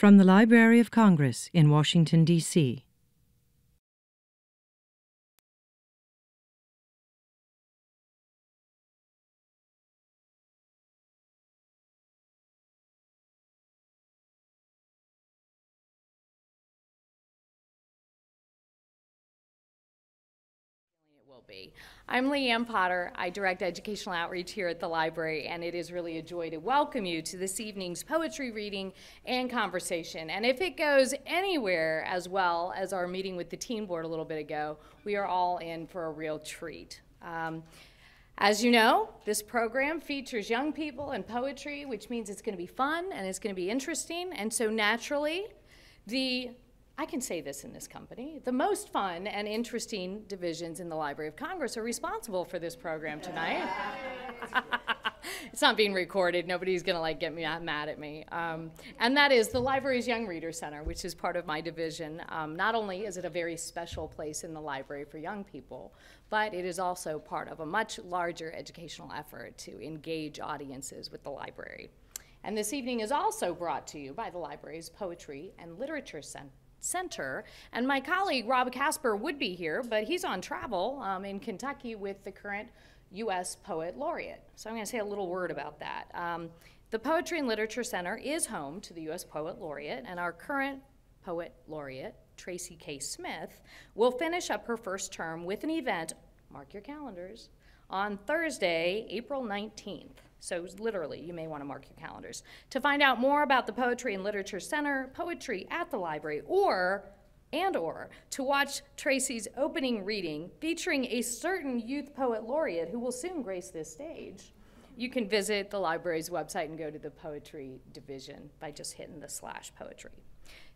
From the Library of Congress in Washington, D.C. I'm Leanne Potter. I direct educational outreach here at the library, and it is really a joy to welcome you to this evening's poetry reading and conversation. And if it goes anywhere as well as our meeting with the teen board a little bit ago, we are all in for a real treat. As you know, this program features young people and poetry, which means it's going to be fun and it's going to be interesting. And so naturally, I can say this in this company, the most fun and interesting divisions in the Library of Congress are responsible for this program tonight. It's not being recorded. Nobody's going to get me mad at me. And that is the library's Young Reader Center, which is part of my division. Not only is it a very special place in the library for young people, but it is also part of a much larger educational effort to engage audiences with the library. And this evening is also brought to you by the library's Poetry and Literature Center, and my colleague Rob Casper would be here, but he's on travel in Kentucky with the current U.S. Poet Laureate. So I'm going to say a little word about that. The Poetry and Literature Center is home to the U.S. Poet Laureate, and our current Poet Laureate, Tracy K. Smith, will finish up her first term with an event, mark your calendars, on Thursday, April 19th. So literally, you may want to mark your calendars. To find out more about the Poetry and Literature Center, poetry at the library, or to watch Tracy's opening reading featuring a certain youth poet laureate who will soon grace this stage, you can visit the library's website and go to the poetry division by just hitting the /poetry.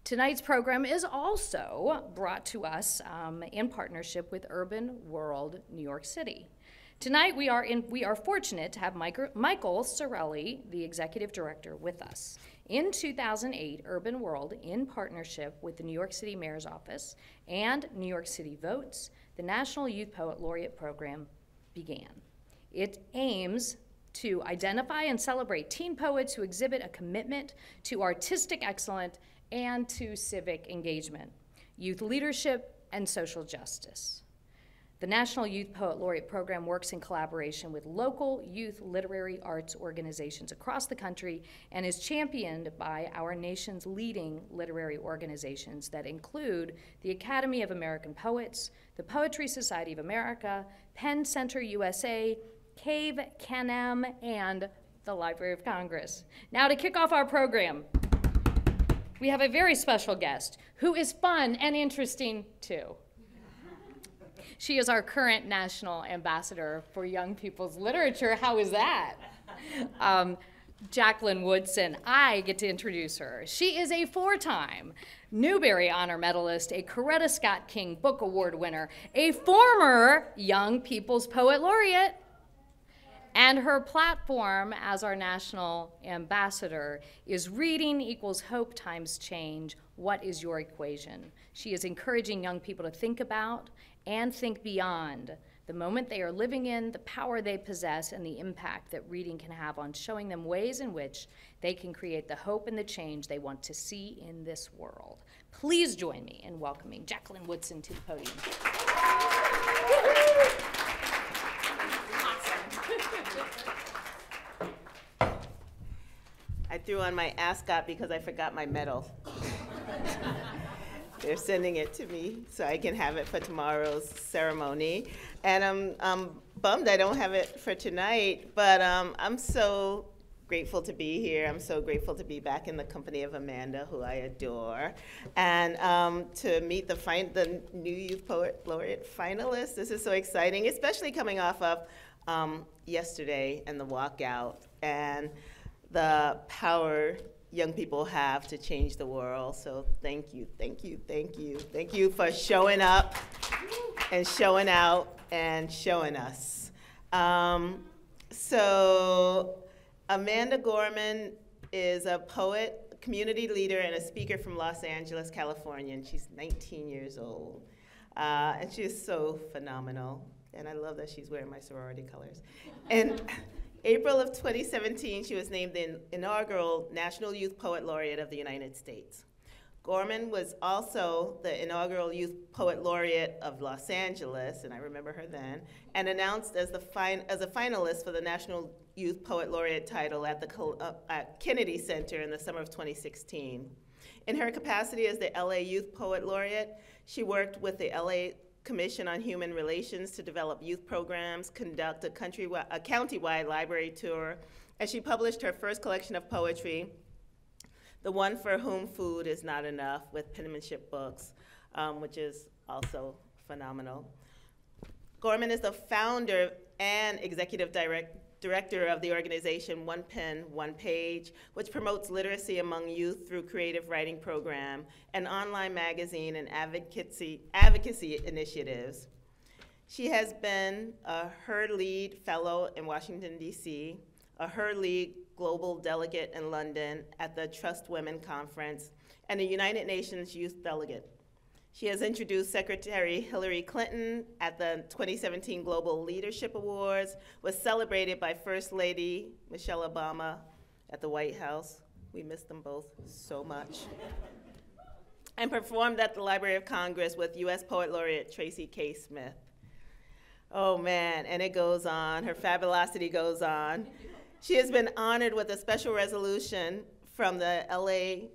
Tonight's program is also brought to us in partnership with Urban Word New York City. Tonight, we are fortunate to have Michael Cirelli, the executive director, with us. In 2008, Urban Word, in partnership with the New York City Mayor's Office and New York City Votes, the National Youth Poet Laureate program began. It aims to identify and celebrate teen poets who exhibit a commitment to artistic excellence and to civic engagement, youth leadership, and social justice. The National Youth Poet Laureate program works in collaboration with local youth literary arts organizations across the country and is championed by our nation's leading literary organizations that include the Academy of American Poets, the Poetry Society of America, Penn Center USA, Cave Can-Am, and the Library of Congress. Now to kick off our program, we have a very special guest who is fun and interesting too. She is our current national ambassador for young people's literature. How is that? Jacqueline Woodson. I get to introduce her. She is a 4-time Newbery Honor Medalist, a Coretta Scott King Book Award winner, a former Young People's Poet Laureate, and her platform as our national ambassador is Reading Equals Hope Times Change. What is your equation? She is encouraging young people to think about and think beyond the moment they are living in, the power they possess, and the impact that reading can have on showing them ways in which they can create the hope and the change they want to see in this world. Please join me in welcoming Jacqueline Woodson to the podium. I threw on my ascot because I forgot my medal. They're sending it to me so I can have it for tomorrow's ceremony. And I'm bummed I don't have it for tonight, but I'm so grateful to be here. I'm so grateful to be back in the company of Amanda, who I adore, and to meet the new Youth Poet Laureate finalists. This is so exciting, especially coming off of yesterday and the walkout and the power young people have to change the world. So thank you, thank you, thank you. Thank you for showing up and showing out and showing us. So Amanda Gorman is a poet, community leader, and a speaker from Los Angeles, California, and she's 19 years old. And she is so phenomenal, and I love that she's wearing my sorority colors. And April of 2017, she was named the inaugural National Youth Poet Laureate of the United States. Gorman was also the inaugural Youth Poet Laureate of Los Angeles, and I remember her then, and announced as a finalist for the National Youth Poet Laureate title at the Kennedy Center in the summer of 2016. In her capacity as the LA Youth Poet Laureate, she worked with the LA Commission on Human Relations to develop youth programs, conduct a county-wide library tour, and she published her first collection of poetry, The One for Whom Food Is Not Enough, with Penmanship Books, which is also phenomenal. Gorman is the founder and executive director of the organization One Pen, One Page, which promotes literacy among youth through creative writing program, an online magazine, and advocacy initiatives. She has been a Her Lead Fellow in Washington, D.C., a Her Lead Global Delegate in London at the Trust Women Conference, and a United Nations Youth Delegate. She has introduced Secretary Hillary Clinton at the 2017 Global Leadership Awards, was celebrated by First Lady Michelle Obama at the White House. We miss them both so much. And performed at the Library of Congress with U.S. Poet Laureate Tracy K. Smith. Oh man, and it goes on, her fabulosity goes on. She has been honored with a special resolution from the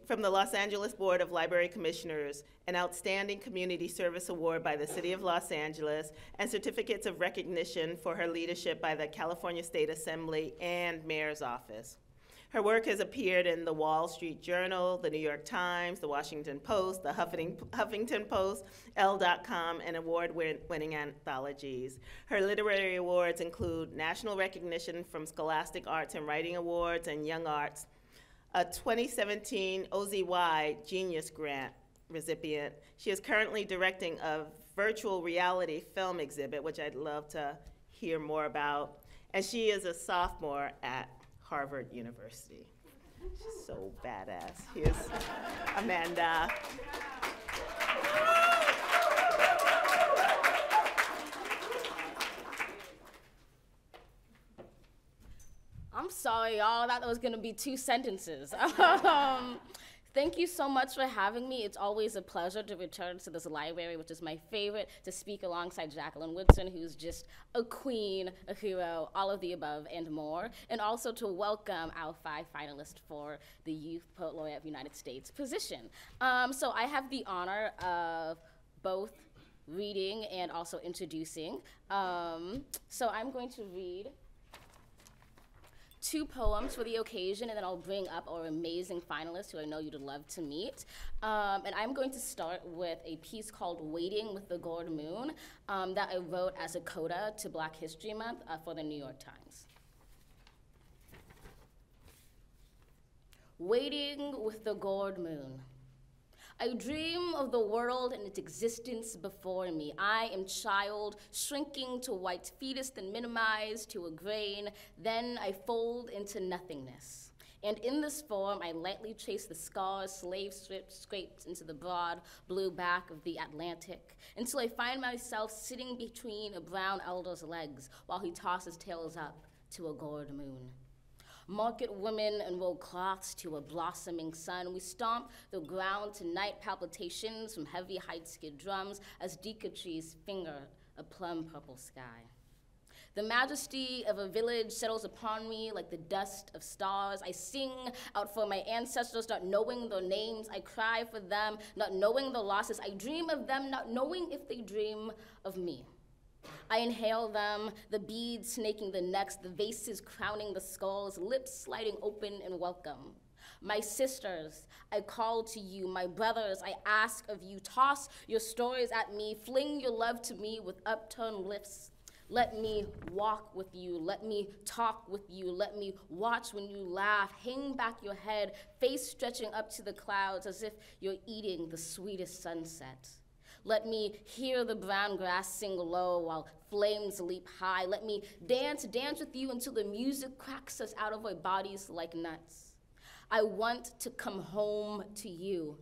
Los Angeles Board of Library Commissioners, an Outstanding Community Service Award by the City of Los Angeles, and certificates of recognition for her leadership by the California State Assembly and Mayor's Office. Her work has appeared in the Wall Street Journal, the New York Times, the Washington Post, the Huffington Post, Elle.com, and award-winning anthologies. Her literary awards include national recognition from Scholastic Arts and Writing Awards and Young Arts, a 2017 OZY Genius Grant recipient. She is currently directing a virtual reality film exhibit, which I'd love to hear more about. And she is a sophomore at Harvard University. She's so badass. Here's Amanda. I'm sorry, y'all. I thought that was going to be 2 sentences. Thank you so much for having me. It's always a pleasure to return to this library, which is my favorite, to speak alongside Jacqueline Woodson, who's just a queen, a hero, all of the above and more, and also to welcome our 5 finalists for the Youth Poet Laureate of the United States position. So I have the honor of both reading and also introducing. So I'm going to read 2 poems for the occasion, and then I'll bring up our amazing finalists who I know you'd love to meet. And I'm going to start with a piece called Waiting with the Gourd Moon that I wrote as a coda to Black History Month for the New York Times. Waiting with the Gourd Moon. I dream of the world and its existence before me. I am child, shrinking to white fetus, then minimized to a grain. Then I fold into nothingness. And in this form, I lightly trace the scars slave scraped into the broad blue back of the Atlantic, until I find myself sitting between a brown elder's legs while he tosses tails up to a gourd moon. Market women unroll cloths to a blossoming sun. We stomp the ground to night palpitations from heavy hide-skid drums as deca trees finger a plum purple sky. The majesty of a village settles upon me like the dust of stars. I sing out for my ancestors, not knowing their names. I cry for them, not knowing their losses. I dream of them, not knowing if they dream of me. I inhale them, the beads snaking the necks, the vases crowning the skulls, lips sliding open in welcome. My sisters, I call to you. My brothers, I ask of you. Toss your stories at me. Fling your love to me with upturned lips. Let me walk with you. Let me talk with you. Let me watch when you laugh. Hang back your head, face stretching up to the clouds as if you're eating the sweetest sunset. Let me hear the brown grass sing low while flames leap high. Let me dance with you until the music cracks us out of our bodies like nuts. I want to come home to you.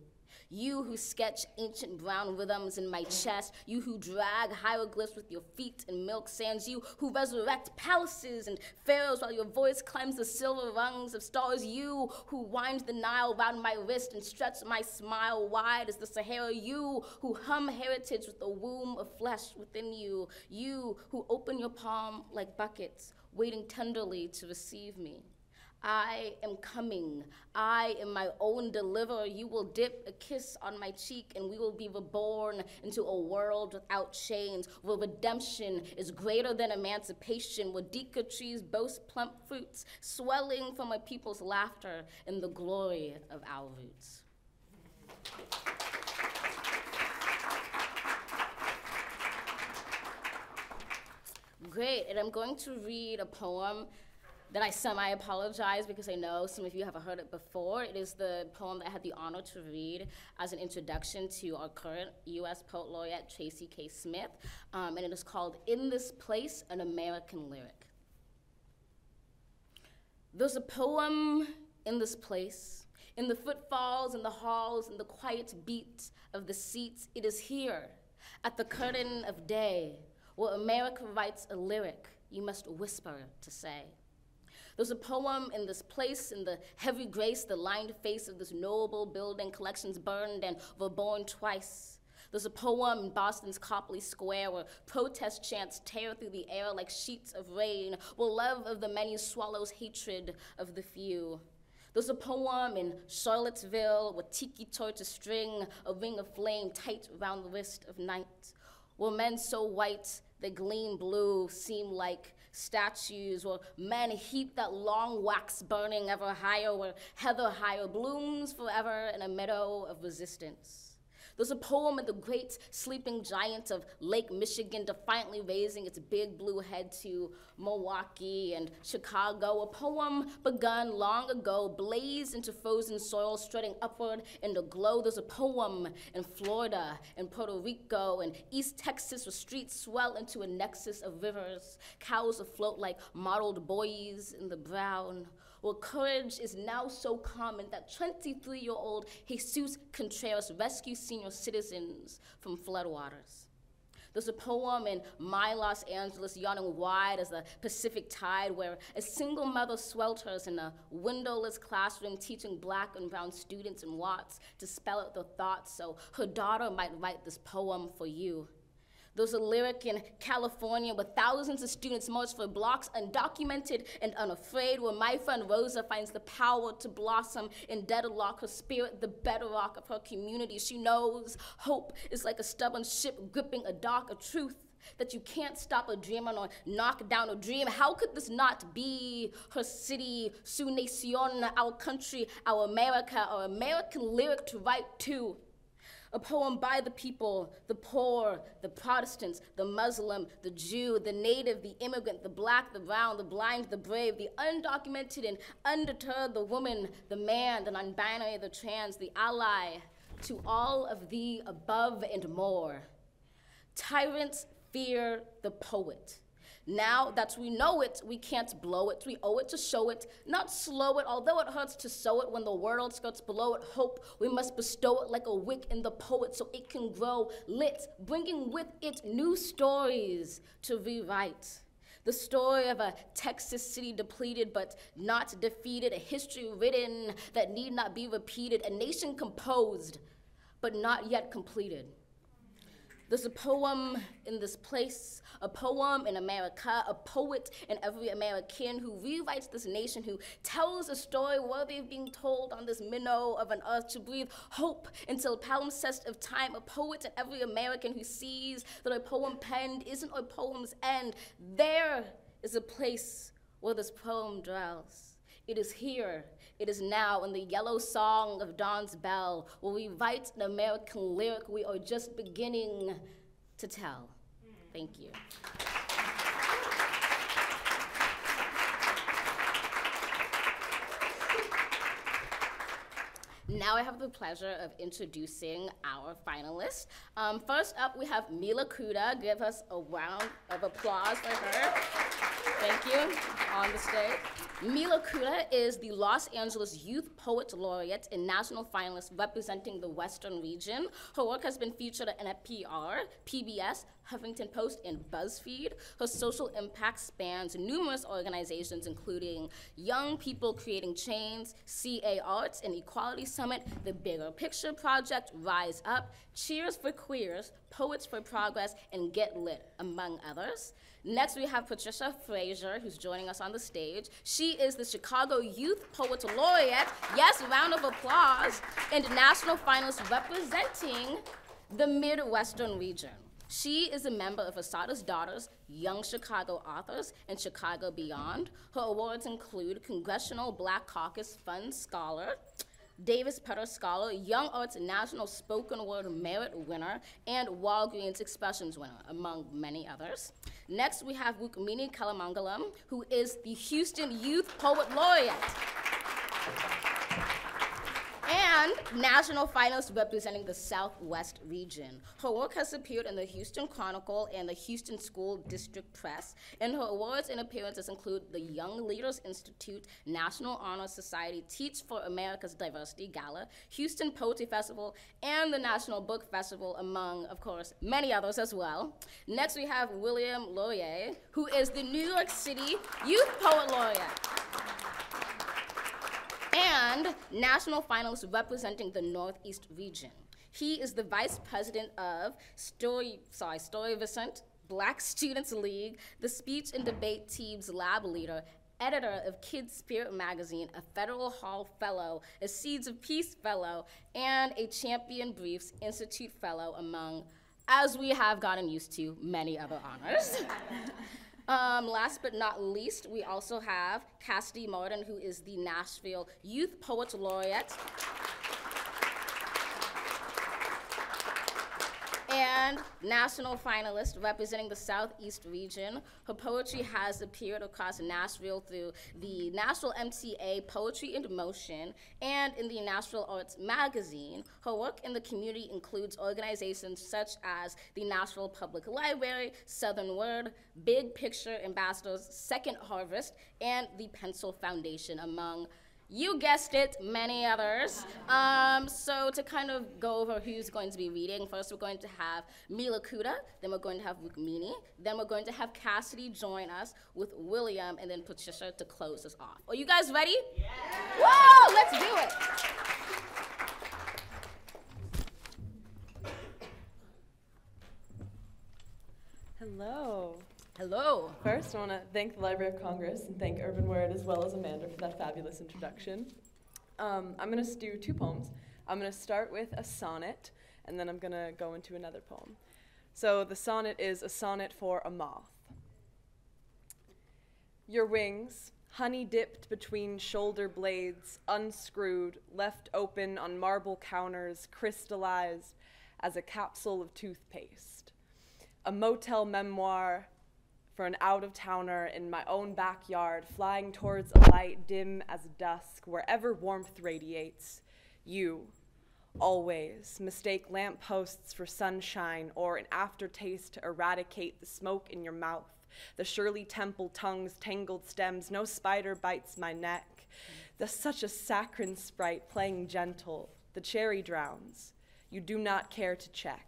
You who sketch ancient brown rhythms in my chest. You who drag hieroglyphs with your feet in milk sands. You who resurrect palaces and pharaohs while your voice climbs the silver rungs of stars. You who wind the Nile round my wrist and stretch my smile wide as the Sahara. You who hum heritage with the womb of flesh within you. You who open your palm like buckets, waiting tenderly to receive me. I am coming. I am my own deliverer. You will dip a kiss on my cheek and we will be reborn into a world without chains, where redemption is greater than emancipation, where deca trees boast plump fruits, swelling from my people's laughter in the glory of our roots. Great, and I'm going to read a poem that I semi-apologize because I know some of you have heard it before. It is the poem that I had the honor to read as an introduction to our current U.S. Poet Laureate, Tracy K. Smith, and it is called In This Place, an American Lyric. There's a poem in this place, in the footfalls, in the halls, in the quiet beat of the seats. It is here, at the curtain of day, where America writes a lyric you must whisper to say. There's a poem in this place, in the heavy grace, the lined face of this noble building, collections burned and reborn twice. There's a poem in Boston's Copley Square where protest chants tear through the air like sheets of rain, where love of the many swallows hatred of the few. There's a poem in Charlottesville where tiki torches string a ring of flame tight around the wrist of night, where men so white they gleam blue seem like statues, where men heap that long wax burning ever higher, where heather higher blooms forever in a meadow of resistance. There's a poem in the great sleeping giant of Lake Michigan defiantly raising its big blue head to Milwaukee and Chicago, a poem begun long ago, blazed into frozen soil, strutting upward in the glow. There's a poem in Florida, in Puerto Rico, and East Texas, where streets swell into a nexus of rivers, cows afloat like mottled buoys in the brown, where courage is now so common that 23-year-old Jesus Contreras rescues senior citizens from floodwaters. There's a poem in my Los Angeles, yawning wide as the Pacific tide, where a single mother swelters in a windowless classroom teaching black and brown students in Watts to spell out their thoughts so her daughter might write this poem for you. There's a lyric in California where thousands of students march for blocks, undocumented and unafraid, where my friend Rosa finds the power to blossom in deadlock, her spirit the bedrock of her community. She knows hope is like a stubborn ship gripping a dock, a truth that you can't stop a dreamer nor knock down a dream. How could this not be her city, su nacion, our country, our America, our American lyric to write to? A poem by the people, the poor, the Protestants, the Muslim, the Jew, the native, the immigrant, the black, the brown, the blind, the brave, the undocumented and undeterred, the woman, the man, the non-binary, the trans, the ally, to all of the above and more. Tyrants fear the poet. Now that we know it, we can't blow it. We owe it to show it, not slow it, although it hurts to sow it when the world skirts below it. Hope, we must bestow it like a wick in the poet so it can grow lit, bringing with it new stories to rewrite. The story of a Texas city depleted but not defeated, a history written that need not be repeated, a nation composed but not yet completed. There's a poem in this place, a poem in America, a poet in every American who rewrites this nation, who tells a story worthy of being told on this minnow of an earth to breathe hope until palimpsest of time, a poet in every American who sees that a poem penned isn't a poem's end. There is a place where this poem dwells. It is here. It is now in the yellow song of dawn's bell, where we write an American lyric we are just beginning to tell. Thank you. Now I have the pleasure of introducing our finalists. First up, we have Mila Claire. Give us a round of applause for her. Thank you. On the stage. Mila Claire is the Los Angeles Youth Poet Laureate and national finalist representing the Western region. Her work has been featured in NPR, PBS, Huffington Post, and BuzzFeed. Her social impact spans numerous organizations, including Young People Creating Change, CA Arts and Equality Summit, The Bigger Picture Project, Rise Up, Cheers for Queers, Poets for Progress, and Get Lit, among others. Next, we have Patricia Frazier, who's joining us on the stage. She is the Chicago Youth Poet Laureate, yes, round of applause, and national finalist representing the Midwestern region. She is a member of Asada's Daughters, Young Chicago Authors, and Chicago Beyond. Her awards include Congressional Black Caucus Fund Scholar, Davis Petter Scholar, Young Arts National Spoken Word Merit Winner, and Walgreens Expressions Winner, among many others. Next, we have Kamini Kalamandalam, who is the Houston Youth Poet Laureate and national finalist representing the Southwest region. Her work has appeared in the Houston Chronicle and the Houston School District Press, and her awards and appearances include the Young Leaders Institute, National Honor Society Teach for America's Diversity Gala, Houston Poetry Festival, and the National Book Festival, among, of course, many others as well. Next, we have William Laurier, who is the New York City Youth Poet Laureate and national finalist representing the Northeast region. He is the vice president of Stuyvesant Black Students League, the speech and debate team's lab leader, editor of Kids Spirit magazine, a Federal Hall Fellow, a Seeds of Peace Fellow, and a Champion Briefs Institute Fellow, among, as we have gotten used to, many other honors. Last but not least, we also have Cassidy Martin, who is the Nashville Youth Poet Laureate and national finalist representing the Southeast region. Her poetry has appeared across Nashville through the Nashville MTA Poetry in Motion and in the Nashville Arts magazine. Her work in the community includes organizations such as the Nashville Public Library, Southern Word, Big Picture Ambassadors, Second Harvest, and the Pencil Foundation, among, you guessed it, many others. So to kind of go over who's going to be reading, first we're going to have Mila Claire, then we're going to have Rukmini, then we're going to have Cassidy join us with William, and then Patricia to close us off. Are you guys ready? Yeah. Whoa, let's do it. Hello. Hello. First, I want to thank the Library of Congress and thank Urban Word as well as Amanda for that fabulous introduction. I'm going to do two poems. I'm going to start with a sonnet, and then I'm going to go into another poem. So the sonnet is a sonnet for a moth. Your wings, honey dipped between shoulder blades, unscrewed, left open on marble counters, crystallized as a capsule of toothpaste. A motel memoir for an out-of-towner in my own backyard, flying towards a light dim as dusk, wherever warmth radiates. You, always, mistake lampposts for sunshine or an aftertaste to eradicate the smoke in your mouth, the Shirley Temple tongue's tangled stems, no spider bites my neck. There's such a saccharine sprite playing gentle, the cherry drowns. You do not care to check.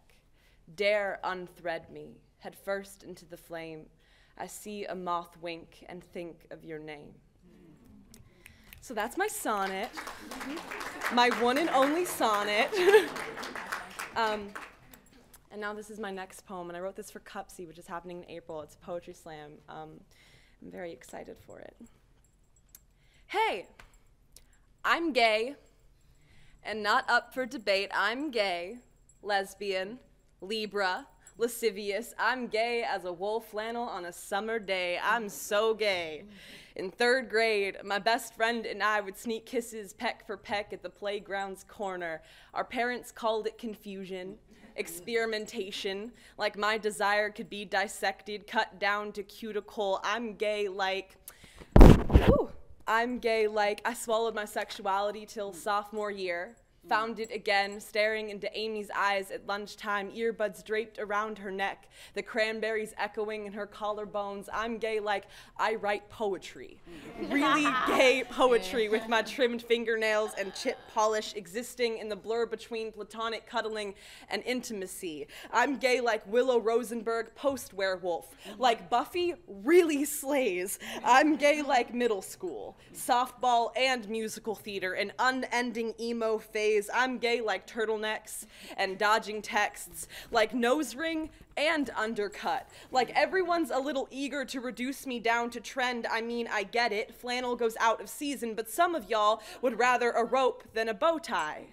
Dare unthread me, head first into the flame. I see a moth wink and think of your name. So that's my sonnet, my one and only sonnet. And now this is my next poem, and I wrote this for Cupsy, which is happening in April. It's a poetry slam. I'm very excited for it. Hey, I'm gay, and not up for debate. I'm gay, lesbian, Libra, lascivious. I'm gay as a wool flannel on a summer day. I'm so gay. In 3rd grade, my best friend and I would sneak kisses peck for peck at the playground's corner. Our parents called it confusion, experimentation, like my desire could be dissected, cut down to cuticle. I'm gay like I swallowed my sexuality till sophomore year. Found it again, staring into Amy's eyes at lunchtime, earbuds draped around her neck, the cranberries echoing in her collarbones. I'm gay like I write poetry. Really gay poetry with my trimmed fingernails and chip polish existing in the blur between platonic cuddling and intimacy. I'm gay like Willow Rosenberg post-werewolf. Like Buffy really slays. I'm gay like middle school, softball and musical theater, an unending emo phase. I'm gay like turtlenecks and dodging texts, like nose ring and undercut. Like everyone's a little eager to reduce me down to trend. I mean, I get it, flannel goes out of season, but some of y'all would rather a rope than a bow tie,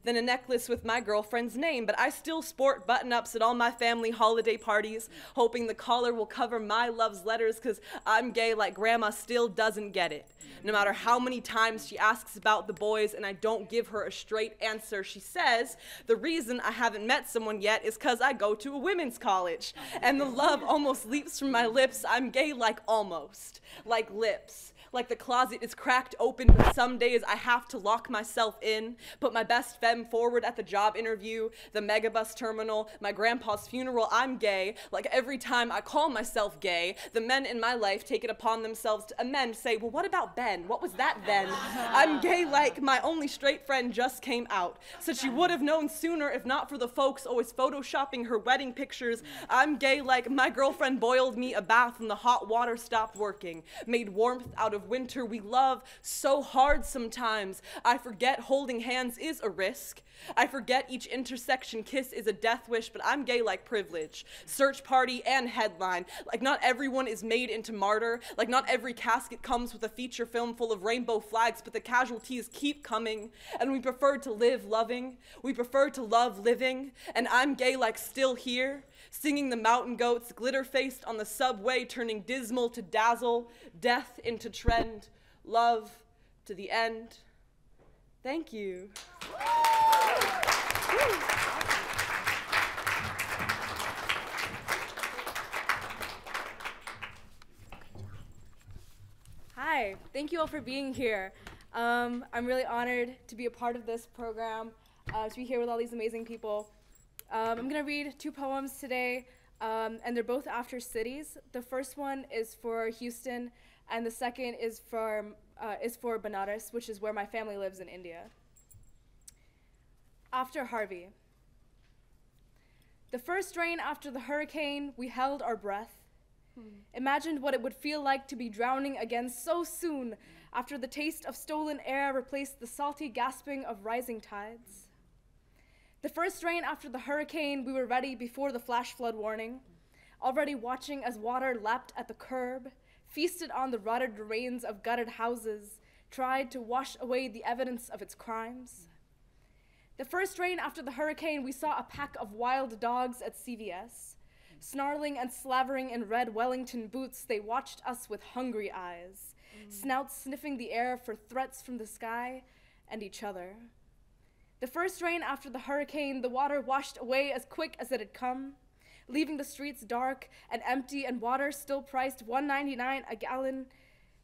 than a necklace with my girlfriend's name, but I still sport button-ups at all my family holiday parties, hoping the collar will cover my love's letters, because I'm gay like grandma still doesn't get it. No matter how many times she asks about the boys and I don't give her a straight answer, she says, the reason I haven't met someone yet is because I go to a women's college. And the love almost leaps from my lips. I'm gay like almost, like lips. Like the closet is cracked open, but some days I have to lock myself in, put my best femme forward at the job interview, the megabus terminal, my grandpa's funeral. I'm gay. Like every time I call myself gay, the men in my life take it upon themselves to amend, say, well, what about Ben? What was that then? I'm gay like my only straight friend just came out. Said she would have known sooner if not for the folks always photoshopping her wedding pictures. I'm gay like my girlfriend boiled me a bath when the hot water stopped working, made warmth out of winter. We love so hard sometimes. I forget holding hands is a risk. I forget each intersection kiss is a death wish, but I'm gay like privilege. Search party and headline. Like not everyone is made into martyr. Like not every casket comes with a feature film full of rainbow flags, but the casualties keep coming. And we prefer to live loving. We prefer to love living. And I'm gay like still here, singing the mountain goats, glitter-faced on the subway, turning dismal to dazzle, death into trend, love to the end. Thank you. Hi, thank you all for being here. I'm really honored to be a part of this program, to be here with all these amazing people. I'm gonna read two poems today, and they're both after cities. The first one is for Houston, and the second is for Banaras, which is where my family lives in India. After Harvey. The first rain after the hurricane, we held our breath. Imagined what it would feel like to be drowning again so soon after the taste of stolen air replaced the salty gasping of rising tides. The first rain after the hurricane, we were ready before the flash flood warning, already watching as water lapped at the curb, feasted on the rotted remains of gutted houses, tried to wash away the evidence of its crimes. The first rain after the hurricane, we saw a pack of wild dogs at CVS. Snarling and slavering in red Wellington boots, they watched us with hungry eyes, snouts sniffing the air for threats from the sky and each other. The first rain after the hurricane, the water washed away as quick as it had come, leaving the streets dark and empty and water still priced $1.99 a gallon.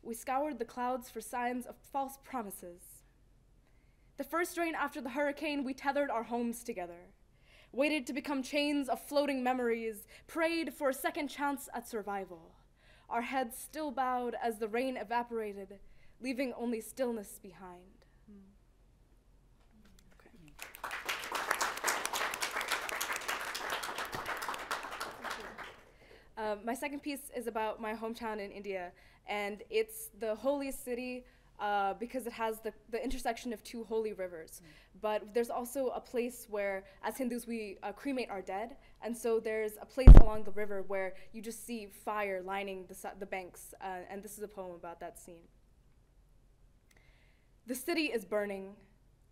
We scoured the clouds for signs of false promises. The first rain after the hurricane, we tethered our homes together, waited to become chains of floating memories, prayed for a second chance at survival, our heads still bowed as the rain evaporated, leaving only stillness behind. My second piece is about my hometown in India, and it's the holiest city because it has the intersection of two holy rivers. But there's also a place where, as Hindus, we cremate our dead, and so there's a place along the river where you just see fire lining the banks, and this is a poem about that scene. The city is burning,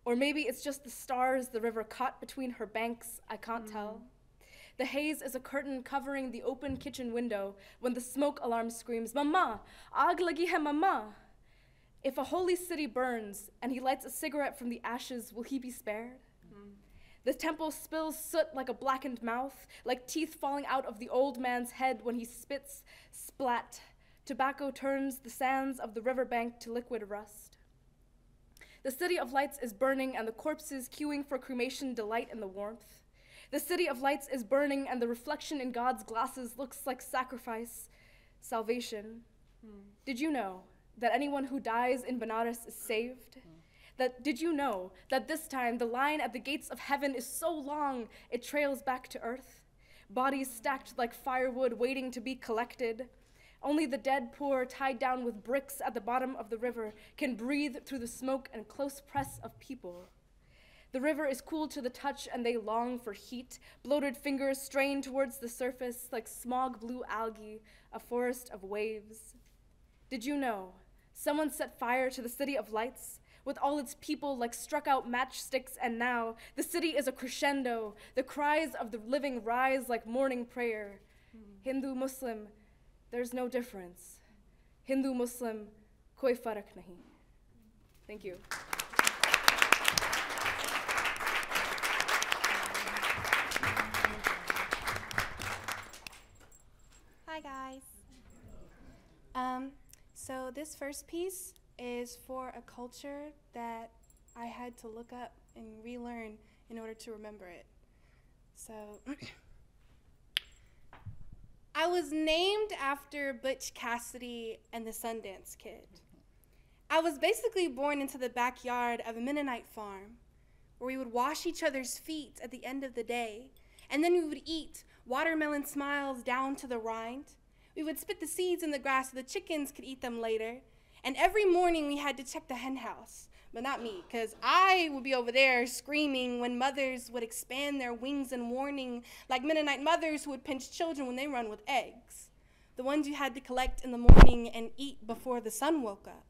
or maybe it's just the stars the river caught between her banks, I can't tell. The haze is a curtain covering the open kitchen window when the smoke alarm screams, "Mama, aag lagi hai mama." If a holy city burns and he lights a cigarette from the ashes, will he be spared? The temple spills soot like a blackened mouth, like teeth falling out of the old man's head when he spits, splat. Tobacco turns the sands of the riverbank to liquid rust. The city of lights is burning and the corpses queuing for cremation delight in the warmth. The city of lights is burning and the reflection in God's glasses looks like sacrifice, salvation. Did you know that anyone who dies in Benares is saved? Did you know that this time the line at the gates of heaven is so long it trails back to earth? Bodies stacked like firewood waiting to be collected. Only the dead poor tied down with bricks at the bottom of the river can breathe through the smoke and close press of people. The river is cool to the touch and they long for heat. Bloated fingers strain towards the surface like smog blue algae, a forest of waves. Did you know someone set fire to the city of lights with all its people like struck out matchsticks, and now the city is a crescendo. The cries of the living rise like morning prayer. Hindu, Muslim, there's no difference. Hindu, Muslim, koi farak nahi. Thank you. Hi guys. So this first piece is for a culture that I had to look up and relearn in order to remember it. So I was named after Butch Cassidy and the Sundance Kid. I was basically born into the backyard of a Mennonite farm where we would wash each other's feet at the end of the day, and then we would eat watermelon smiles down to the rind. We would spit the seeds in the grass so the chickens could eat them later. And every morning we had to check the hen house, but not me, because I would be over there screaming when mothers would expand their wings in warning, like Mennonite mothers who would pinch children when they run with eggs, the ones you had to collect in the morning and eat before the sun woke up.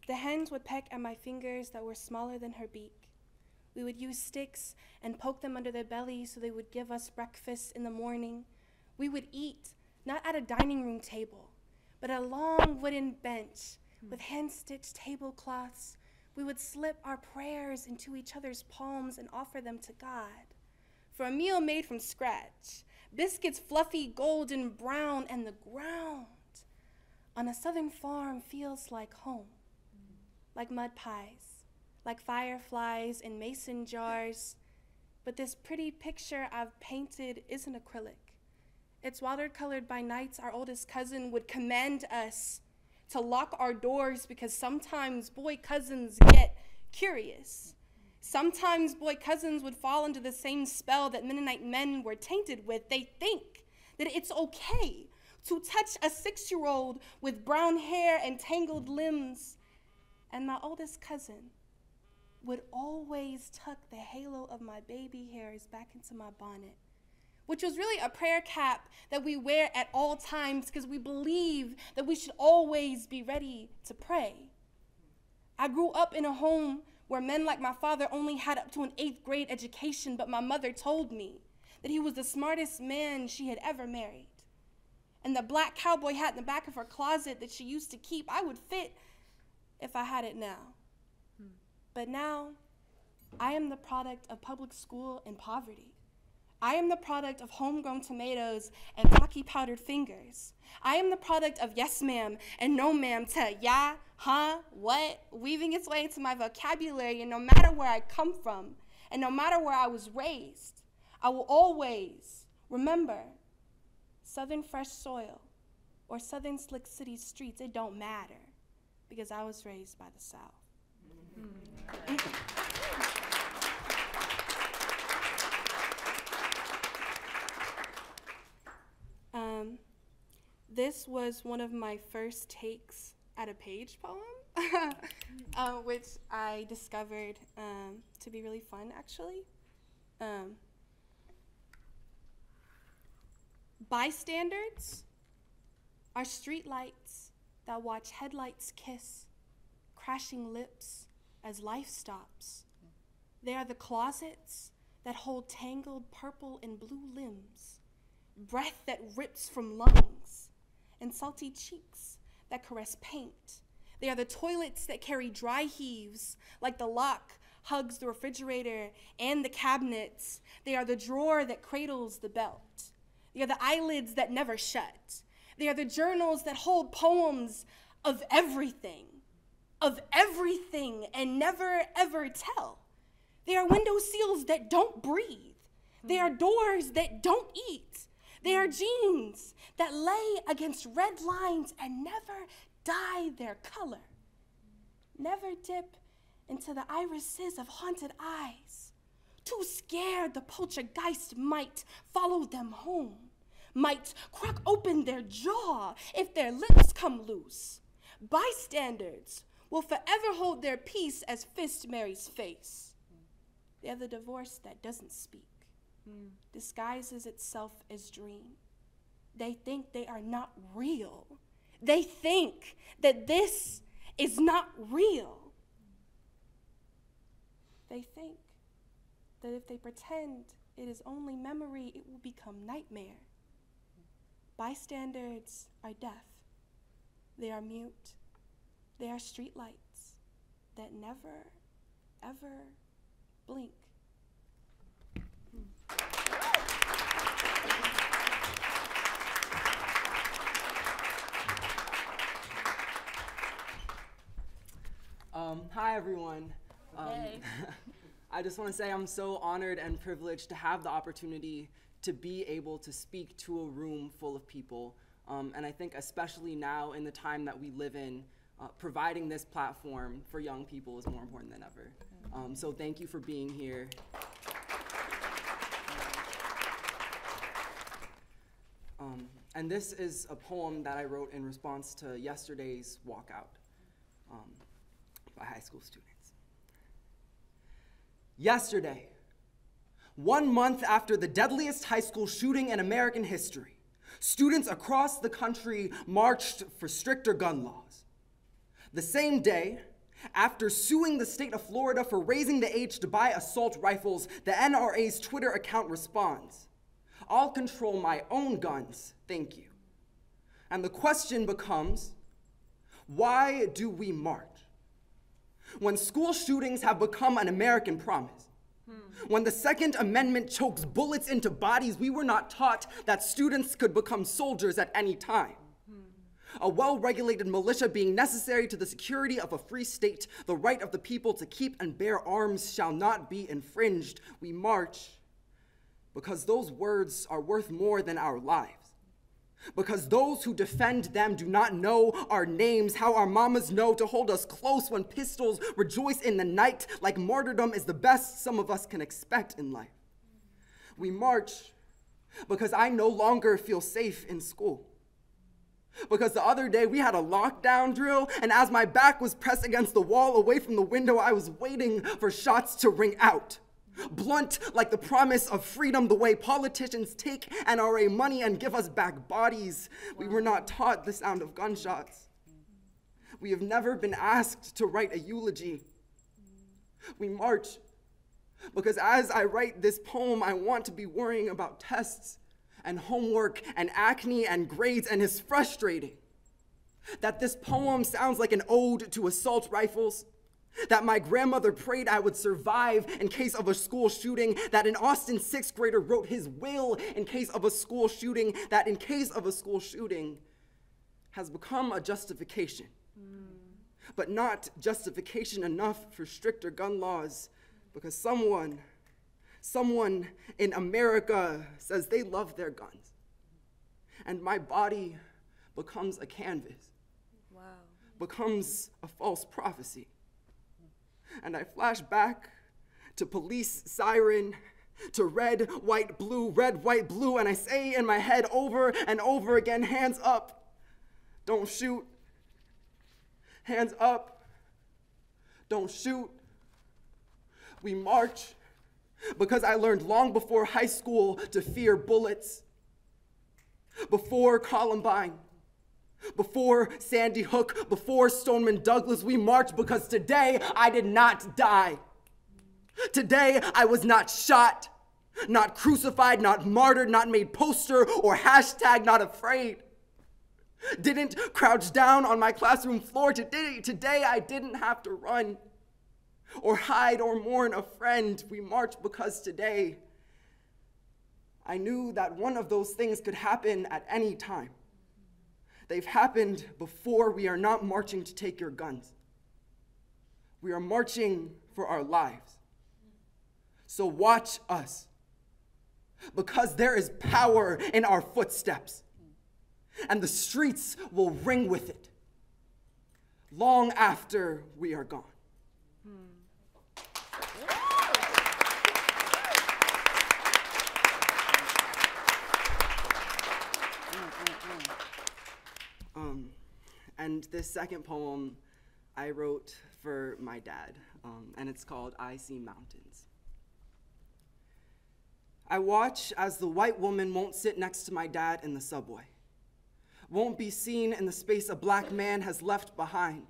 The hens would peck at my fingers that were smaller than her beak. We would use sticks and poke them under their bellies so they would give us breakfast in the morning. We would eat, not at a dining room table, but at a long wooden bench with hand-stitched tablecloths. We would slip our prayers into each other's palms and offer them to God. For a meal made from scratch, biscuits fluffy, golden brown, and the ground on a southern farm feels like home, like mud pies, like fireflies in mason jars. But this pretty picture I've painted isn't acrylic. It's watercolored by nights our oldest cousin would command us to lock our doors because sometimes boy cousins get curious. Sometimes boy cousins would fall under the same spell that Mennonite men were tainted with. They think that it's okay to touch a 6-year-old with brown hair and tangled limbs. And my oldest cousin would always tuck the halo of my baby hairs back into my bonnet, which was really a prayer cap that we wear at all times because we believe that we should always be ready to pray. I grew up in a home where men like my father only had up to an 8th grade education, but my mother told me that he was the smartest man she had ever married. And the black cowboy hat in the back of her closet that she used to keep, I would fit if I had it now. But now, I am the product of public school and poverty. I am the product of homegrown tomatoes and Taki powdered fingers. I am the product of yes ma'am and no ma'am to yeah, huh, what, weaving its way into my vocabulary. And no matter where I come from and no matter where I was raised, I will always remember Southern fresh soil or Southern slick city streets. It don't matter because I was raised by the South. This was one of my first takes at a page poem, which I discovered to be really fun, actually. Bystanders are streetlights that watch headlights kiss, crashing lips as life stops. They are the closets that hold tangled purple and blue limbs, breath that rips from lungs, and salty cheeks that caress paint. They are the toilets that carry dry heaves, like the lock hugs the refrigerator and the cabinets. They are the drawer that cradles the belt. They are the eyelids that never shut. They are the journals that hold poems of everything and never ever tell. They are window sills that don't breathe. They are doors that don't eat. They are jeans that lay against red lines and never dye their color. Never dip into the irises of haunted eyes. Too scared the poltergeist might follow them home, might crack open their jaw if their lips come loose. Bystanders will forever hold their peace as fist Mary's face. They're the divorce that doesn't speak, disguises itself as dream. They think they are not real. They think that this is not real. They think that if they pretend it is only memory, it will become nightmare. Bystanders are deaf. They are mute. They are streetlights that never, ever blink. Hi, everyone. Hey. I just want to say I'm so honored and privileged to have the opportunity to be able to speak to a room full of people. And I think especially now in the time that we live in, providing this platform for young people is more important than ever. So thank you for being here. And this is a poem that I wrote in response to yesterday's walkout by high school students. Yesterday, 1 month after the deadliest high school shooting in American history, students across the country marched for stricter gun laws. The same day, after suing the state of Florida for raising the age to buy assault rifles, the NRA's Twitter account responds, "I'll control my own guns, thank you." And the question becomes, why do we march? When school shootings have become an American promise, when the Second Amendment chokes bullets into bodies, we were not taught that students could become soldiers at any time. A well-regulated militia being necessary to the security of a free state, the right of the people to keep and bear arms shall not be infringed. We march because those words are worth more than our lives. Because those who defend them do not know our names, how our mamas know to hold us close when pistols rejoice in the night, like martyrdom is the best some of us can expect in life. We march because I no longer feel safe in school. Because the other day we had a lockdown drill, and as my back was pressed against the wall away from the window, I was waiting for shots to ring out. Blunt like the promise of freedom, the way politicians take NRA money and give us back bodies. We were not taught the sound of gunshots. We have never been asked to write a eulogy. We march because as I write this poem, I want to be worrying about tests and homework and acne and grades, and it's frustrating that this poem sounds like an ode to assault rifles, that my grandmother prayed I would survive in case of a school shooting, that an Austin sixth grader wrote his will in case of a school shooting, that in case of a school shooting has become a justification, but not justification enough for stricter gun laws, because someone in America says they love their guns, and my body becomes a canvas, becomes a false prophecy. And I flash back to police siren, to red, white, blue, and I say in my head over and over again, hands up, don't shoot. Hands up, don't shoot. We march because I learned long before high school to fear bullets, before Columbine, before Sandy Hook, before Stoneman Douglas. We march because today I did not die. Today I was not shot, not crucified, not martyred, not made poster or hashtag not afraid. Didn't crouch down on my classroom floor. Today I didn't have to run or hide or mourn a friend. We march because today I knew that one of those things could happen at any time. They've happened before. We are not marching to take your guns. We are marching for our lives. So watch us, because there is power in our footsteps, and the streets will ring with it long after we are gone. And this second poem I wrote for my dad, and it's called I See Mountains. I watch as the white woman won't sit next to my dad in the subway, won't be seen in the space a black man has left behind,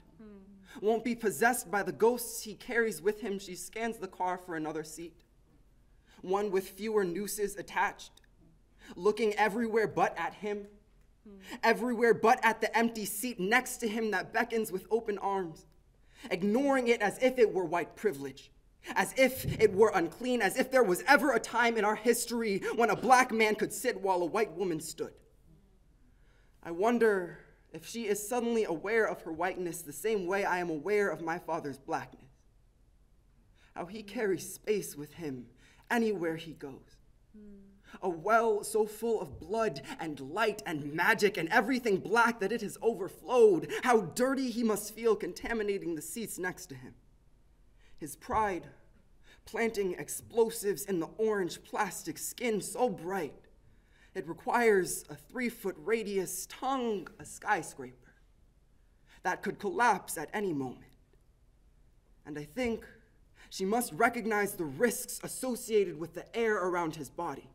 won't be possessed by the ghosts he carries with him. She scans the car for another seat, one with fewer nooses attached, looking everywhere but at him, everywhere but at the empty seat next to him that beckons with open arms, ignoring it as if it were white privilege, as if it were unclean, as if there was ever a time in our history when a black man could sit while a white woman stood. I wonder if she is suddenly aware of her whiteness the same way I am aware of my father's blackness, how he carries space with him anywhere he goes. A well so full of blood and light and magic and everything black that it has overflowed. How dirty he must feel contaminating the seats next to him. His pride, planting explosives in the orange plastic skin so bright, it requires a 3-foot radius tongue, a skyscraper that could collapse at any moment. And I think she must recognize the risks associated with the air around his body.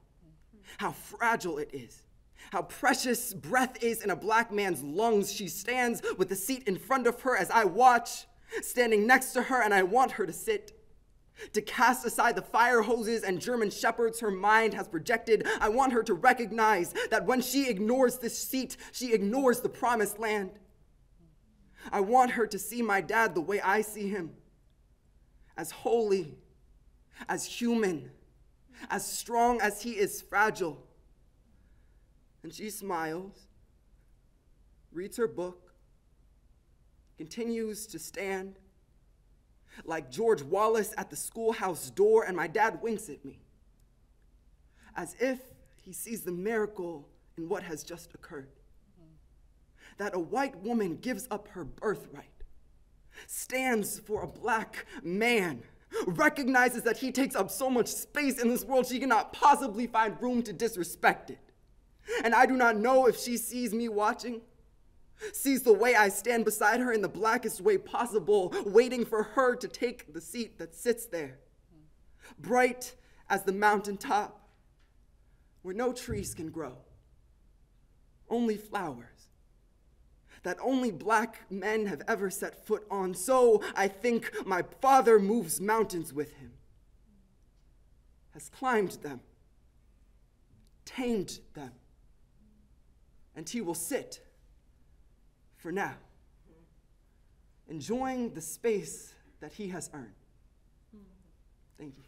How fragile it is, how precious breath is in a black man's lungs. She stands with the seat in front of her as I watch, standing next to her, and I want her to sit, to cast aside the fire hoses and German shepherds her mind has projected. I want her to recognize that when she ignores this seat, she ignores the promised land. I want her to see my dad the way I see him, as holy, as human, as strong as he is fragile. And she smiles, reads her book, continues to stand like George Wallace at the schoolhouse door, and my dad winks at me, as if he sees the miracle in what has just occurred. That a white woman gives up her birthright, stands for a black man, recognizes that he takes up so much space in this world she cannot possibly find room to disrespect it. And I do not know if she sees me watching, sees the way I stand beside her in the blackest way possible, waiting for her to take the seat that sits there, bright as the mountaintop, where no trees can grow, only flowers that only black men have ever set foot on. So I think my father moves mountains with him, has climbed them, tamed them, and he will sit for now, enjoying the space that he has earned. Thank you.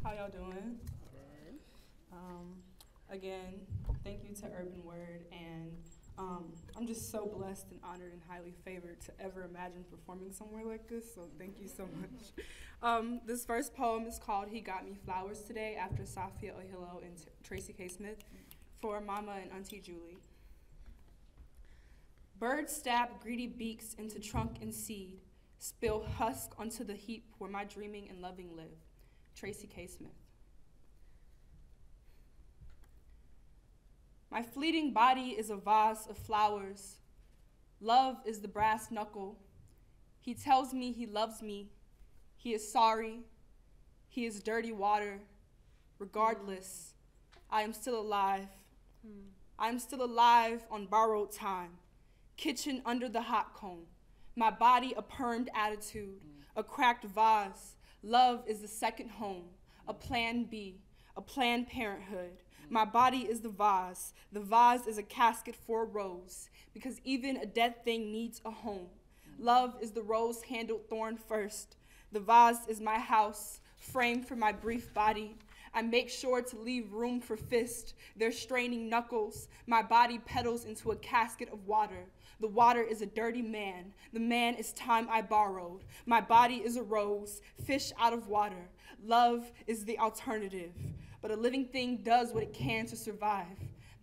How y'all doing? Again, thank you to Urban Word, and I'm just so blessed and honored and highly favored to ever imagine performing somewhere like this, so thank you so much. This first poem is called He Got Me Flowers Today, after Safia Ohilo and Tracy K. Smith, for Mama and Auntie Julie. Birds stab greedy beaks into trunk and seed, spill husk onto the heap where my dreaming and loving live. Tracy K. Smith. My fleeting body is a vase of flowers. Love is the brass knuckle. He tells me he loves me. He is sorry. He is dirty water. Regardless, I am still alive. I am still alive on borrowed time. Kitchen under the hot cone. My body a permed attitude, a cracked vase. Love is the second home, a plan B, a Planned Parenthood. My body is the vase. The vase is a casket for a rose, because even a dead thing needs a home. Love is the rose-handled thorn first. The vase is my house, framed for my brief body. I make sure to leave room for fist, their straining knuckles. My body petals into a casket of water. The water is a dirty man. The man is time I borrowed. My body is a rose, fish out of water. Love is the alternative. But a living thing does what it can to survive.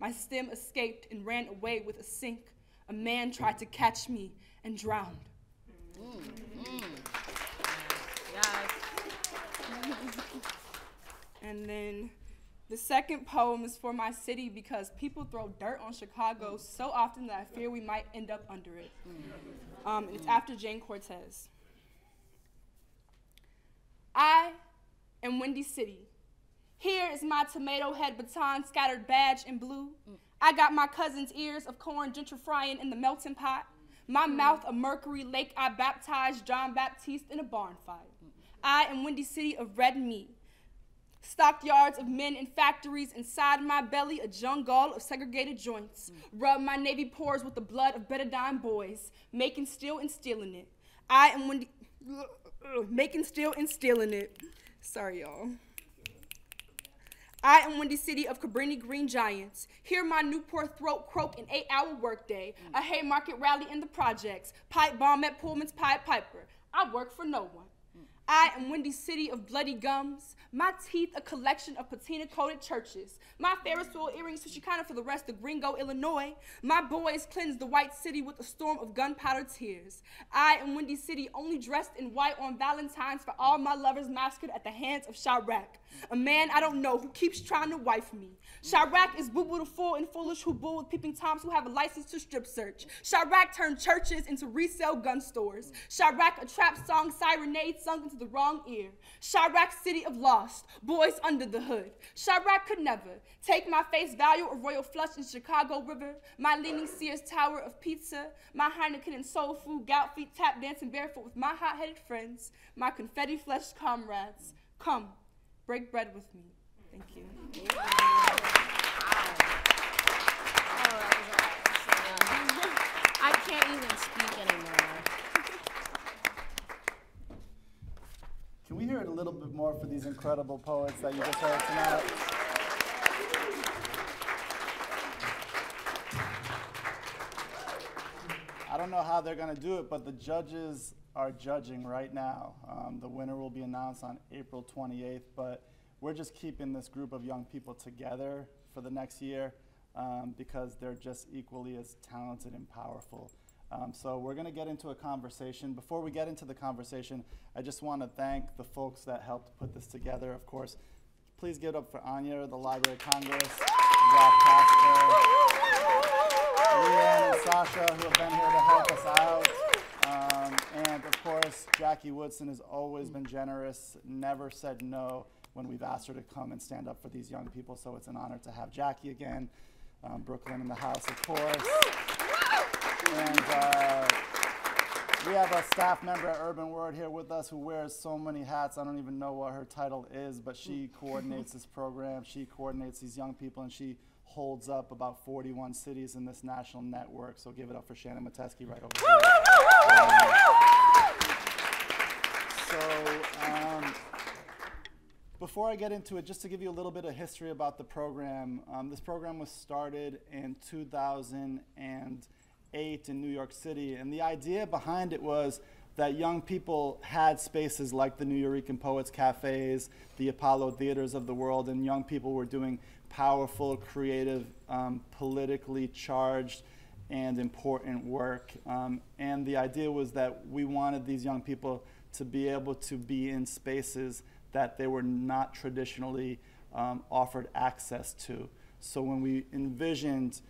My stem escaped and ran away with a sink. A man tried to catch me and drowned. Yes. And then the second poem is for my city because people throw dirt on Chicago so often that I fear we might end up under it. And it's after Jane Cortez. I am Windy City. Here is my tomato head baton scattered badge in blue. I got my cousin's ears of corn gentrifying in the melting pot. My mouth a mercury lake I baptized John Baptiste in a barn fight. I am Windy City of red meat. Stockyards of men in factories, inside my belly a jungle of segregated joints. Rub my navy pores with the blood of betadine boys, making steel and stealing it. I am Windy, making steel and stealing it. Sorry, y'all. I am Windy City of Cabrini Green Giants. Hear my Newport throat croak an 8-hour workday. A Haymarket rally in the projects. Pipe bomb at Pullman's Pied Piper. I work for no one. I am Windy City of bloody gums. My teeth a collection of patina-coated churches. My Ferris wheel earrings to Chicana for the rest of Gringo, Illinois. My boys cleanse the white city with a storm of gunpowder tears. I am Windy City only dressed in white on Valentine's for all my lovers massacred at the hands of Chirac, a man I don't know who keeps trying to wife me. Chirac is boo-boo the fool and foolish who bull with peeping toms who have a license to strip search. Chirac turned churches into resale gun stores. Chirac a trap song serenade sung into the wrong ear. Chirac city of lost, boys under the hood. Chirac could never take my face value of royal flush in Chicago River, my leaning Sears tower of pizza, my Heineken and soul food, gout feet tap dancing barefoot with my hot-headed friends, my confetti-fleshed comrades. Come, break bread with me. Thank you. I can't even speak anymore. Can we hear it a little bit more for these incredible poets that you just heard tonight? I don't know how they're going to do it, but the judges are judging right now. The winner will be announced on April 28th, but we're just keeping this group of young people together for the next year because they're just equally as talented and powerful. So we're going to get into a conversation. Before we get into the conversation, I just want to thank the folks that helped put this together. Of course, please give it up for Anya, the Library of Congress, Rob Pastor, Leanne and Sasha, who have been here to help us out. And of course, Jackie Woodson has always been generous, never said no when we've asked her to come and stand up for these young people. So it's an honor to have Jackie again. Brooklyn in the house, of course. And we have a staff member at Urban Word here with us who wears so many hats. I don't even know what her title is, but she coordinates this program. She coordinates these young people, and she holds up about 41 cities in this national network. So give it up for Shannon Mateski right over here. Before I get into it, just to give you a little bit of history about the program, this program was started in 2008 in New York City, and the idea behind it was that young people had spaces like the New Eurekan Poets Cafes, the Apollo Theaters of the world, and young people were doing powerful, creative, politically charged, and important work. And the idea was that we wanted these young people to be able to be in spaces that they were not traditionally offered access to. So when we envisioned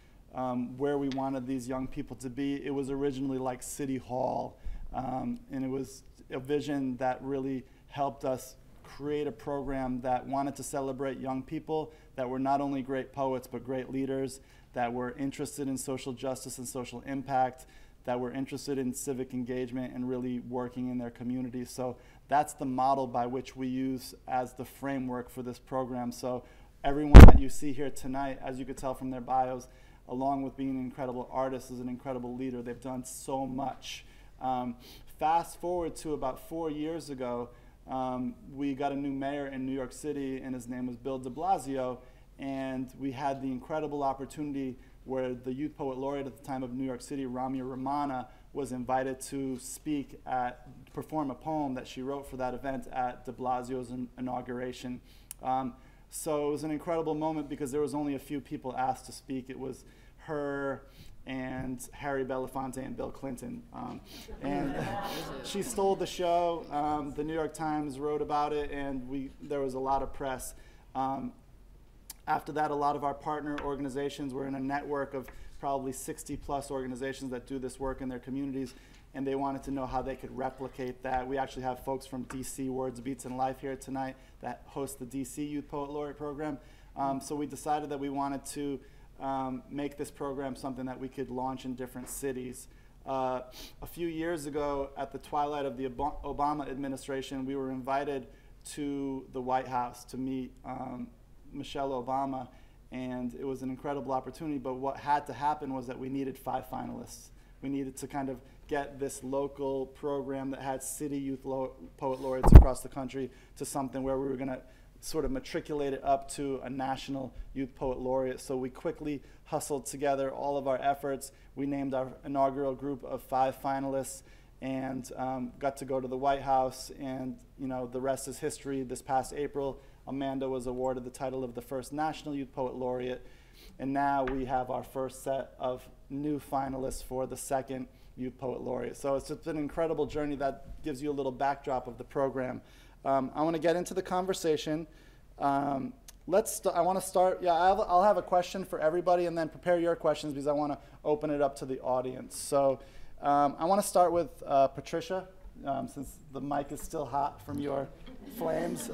where we wanted these young people to be, it was originally like City Hall. And it was a vision that really helped us create a program that wanted to celebrate young people that were not only great poets, but great leaders, that were interested in social justice and social impact, that were interested in civic engagement and really working in their communities. So that's the model by which we use as the framework for this program. So everyone that you see here tonight, as you could tell from their bios, along with being an incredible artist, is an incredible leader. They've done so much. Fast forward to about 4 years ago, we got a new mayor in New York City, and his name was Bill de Blasio, and we had the incredible opportunity where the Youth Poet Laureate at the time of New York City, Ramya Ramana, was invited to perform a poem that she wrote for that event at de Blasio's inauguration. So it was an incredible moment because there was only a few people asked to speak. It was her and Harry Belafonte and Bill Clinton. And she stole the show. The New York Times wrote about it, and there was a lot of press. After that, a lot of our partner organizations were in a network of probably 60+ organizations that do this work in their communities, and they wanted to know how they could replicate that. We actually have folks from DC Words, Beats, and Life here tonight that host the DC Youth Poet Laureate program. So we decided that we wanted to make this program something that we could launch in different cities. A few years ago, at the twilight of the Obama administration, we were invited to the White House to meet Michelle Obama, and it was an incredible opportunity, but what had to happen was that we needed 5 finalists. We needed to kind of get this local program that had city youth poet laureates across the country to something where we were going to sort of matriculate it up to a national youth poet laureate. So we quickly hustled together all of our efforts. We named our inaugural group of 5 finalists and got to go to the White House, and the rest is history. This past April, Amanda was awarded the title of the first National Youth Poet Laureate, and now we have our first set of new finalists for the second Youth Poet Laureate. So it's just an incredible journey that gives you a little backdrop of the program. I want to get into the conversation. I want to start, I'll have a question for everybody and then prepare your questions because I want to open it up to the audience. So I want to start with Patricia, since the mic is still hot from your flames.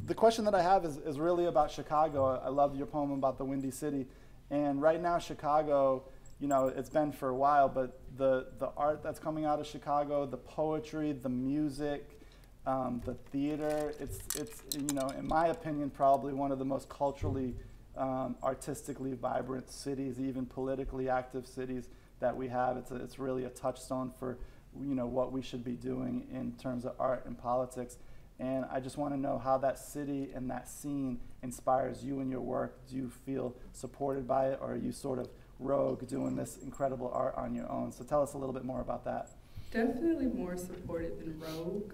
The question that I have is really about Chicago. I love your poem about the Windy City. And right now, Chicago, it's been for a while, but the art that's coming out of Chicago, the poetry, the music, the theater, it's in my opinion, probably one of the most culturally, artistically vibrant cities, even politically active cities that we have. It's really a touchstone for, what we should be doing in terms of art and politics. And I just want to know how that city and that scene inspires you in your work. Do you feel supported by it, or are you sort of rogue doing this incredible art on your own? So tell us a little bit more about that. Definitely more supported than rogue.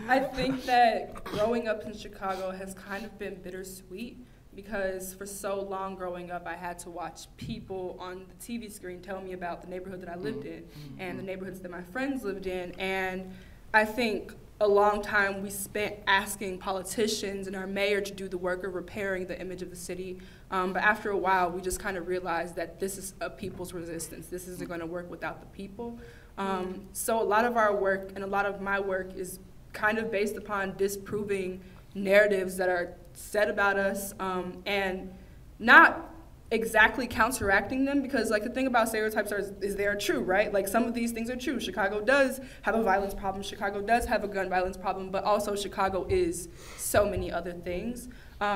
I think that growing up in Chicago has kind of been bittersweet because for so long growing up, I had to watch people on the TV screen tell me about the neighborhood that I lived in and the neighborhoods that my friends lived in. And I think a long time we spent asking politicians and our mayor to do the work of repairing the image of the city. But after a while, we just kind of realized that this is a people's resistance. This isn't going to work without the people. So a lot of our work and a lot of my work is kind of based upon disproving narratives that are said about us and not exactly counteracting them, because the thing about stereotypes is they are true, right? Some of these things are true. Chicago does have a violence problem. Chicago does have a gun violence problem, but also Chicago is so many other things.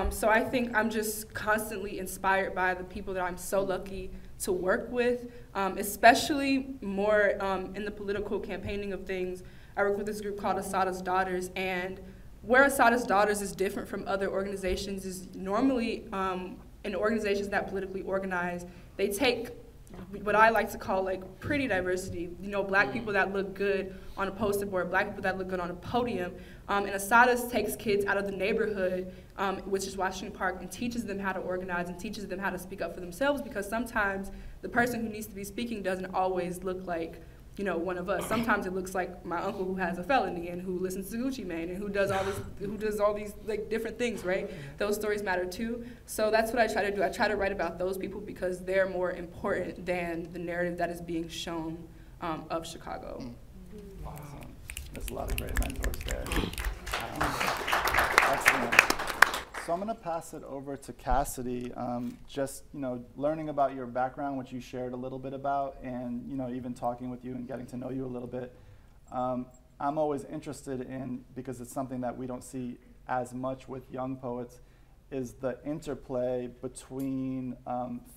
So I think I'm just constantly inspired by the people that I'm so lucky to work with, especially more in the political campaigning of things. I work with this group called Assata's Daughters, and where Assata's Daughters is different from other organizations is normally in organizations that politically organize, they take what I like to call pretty diversity. Black people that look good on a poster board, black people that look good on a podium. And Assata's takes kids out of the neighborhood, which is Washington Park, and teaches them how to organize and teaches them how to speak up for themselves, because sometimes the person who needs to be speaking doesn't always look like one of us. Sometimes it looks like my uncle who has a felony and who listens to Gucci Mane and who does all these different things, right? Those stories matter too. So that's what I try to do. I try to write about those people because they're more important than the narrative that is being shown of Chicago. Awesome. There's a lot of great mentors there. Excellent. So I'm going to pass it over to Cassidy. Just learning about your background, which you shared a little bit about, and even talking with you and getting to know you a little bit. I'm always interested in, because it's something that we don't see as much with young poets, is the interplay between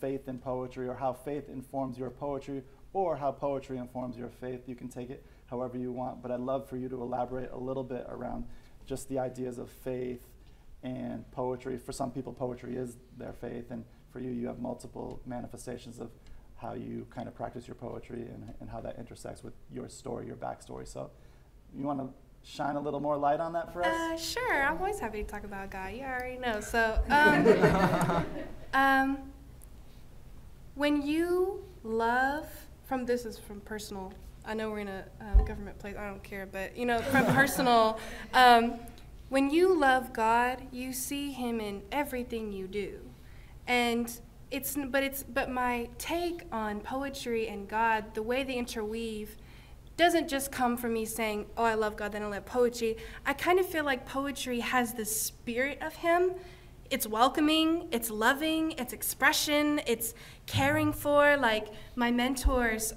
faith and poetry, or how faith informs your poetry, or how poetry informs your faith. You can take it however you want, but I'd love for you to elaborate a little bit around just the ideas of faith and poetry. For some people, poetry is their faith, and for you, you have multiple manifestations of how you kind of practice your poetry and how that intersects with your story, your backstory. So you want to shine a little more light on that for us? Sure, I'm always happy to talk about God. You already know. So, when you love, this is from personal, I know we're in a government place, I don't care, but from personal, when you love God, you see him in everything you do. And but my take on poetry and God, the way they interweave, doesn't just come from me saying, oh, I love God, then I love poetry. I kind of feel like poetry has the spirit of him. It's welcoming, it's loving, it's expression, it's caring for. Like my mentors,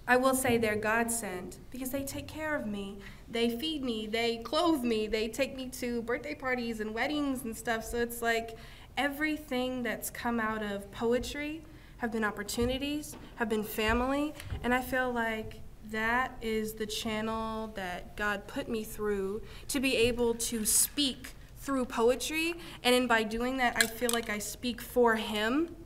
I will say they're God-sent because they take care of me. They feed me, they clothe me, they take me to birthday parties and weddings and stuff. So it's like everything that's come out of poetry have been opportunities, have been family, and I feel like that is the channel that God put me through to be able to speak through poetry, and by doing that, I feel like I speak for him.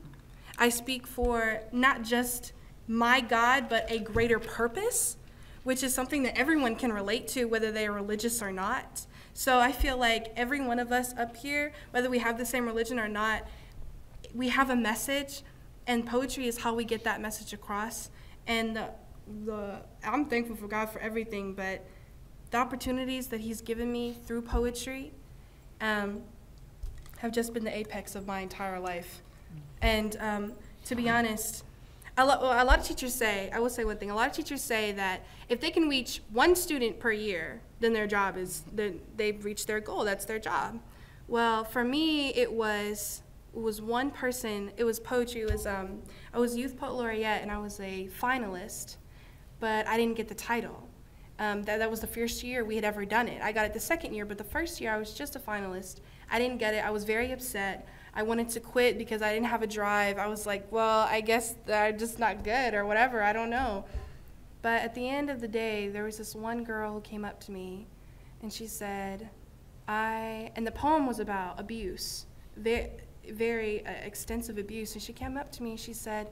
I speak for not just my God, but a greater purpose, which is something that everyone can relate to, whether they are religious or not. So I feel like every one of us up here, whether we have the same religion or not, we have a message, and poetry is how we get that message across. And I'm thankful for God for everything, but the opportunities that he's given me through poetry have just been the apex of my entire life. And to be honest, a lot of teachers say, I will say one thing, a lot of teachers say that if they can reach one student per year, then their job is, they've reached their goal, that's their job. Well, for me, it was one person, it was poetry, it was, I was Youth Poet Laureate and I was a finalist, but I didn't get the title. That was the first year we had ever done it. I got it the second year, but the first year I was just a finalist. I didn't get it, I was very upset. I wanted to quit because I didn't have a drive. I was like, well, I guess I'm just not good or whatever, I don't know. But at the end of the day, there was this one girl who came up to me and she said, and the poem was about abuse, very extensive abuse. And she came up to me and she said,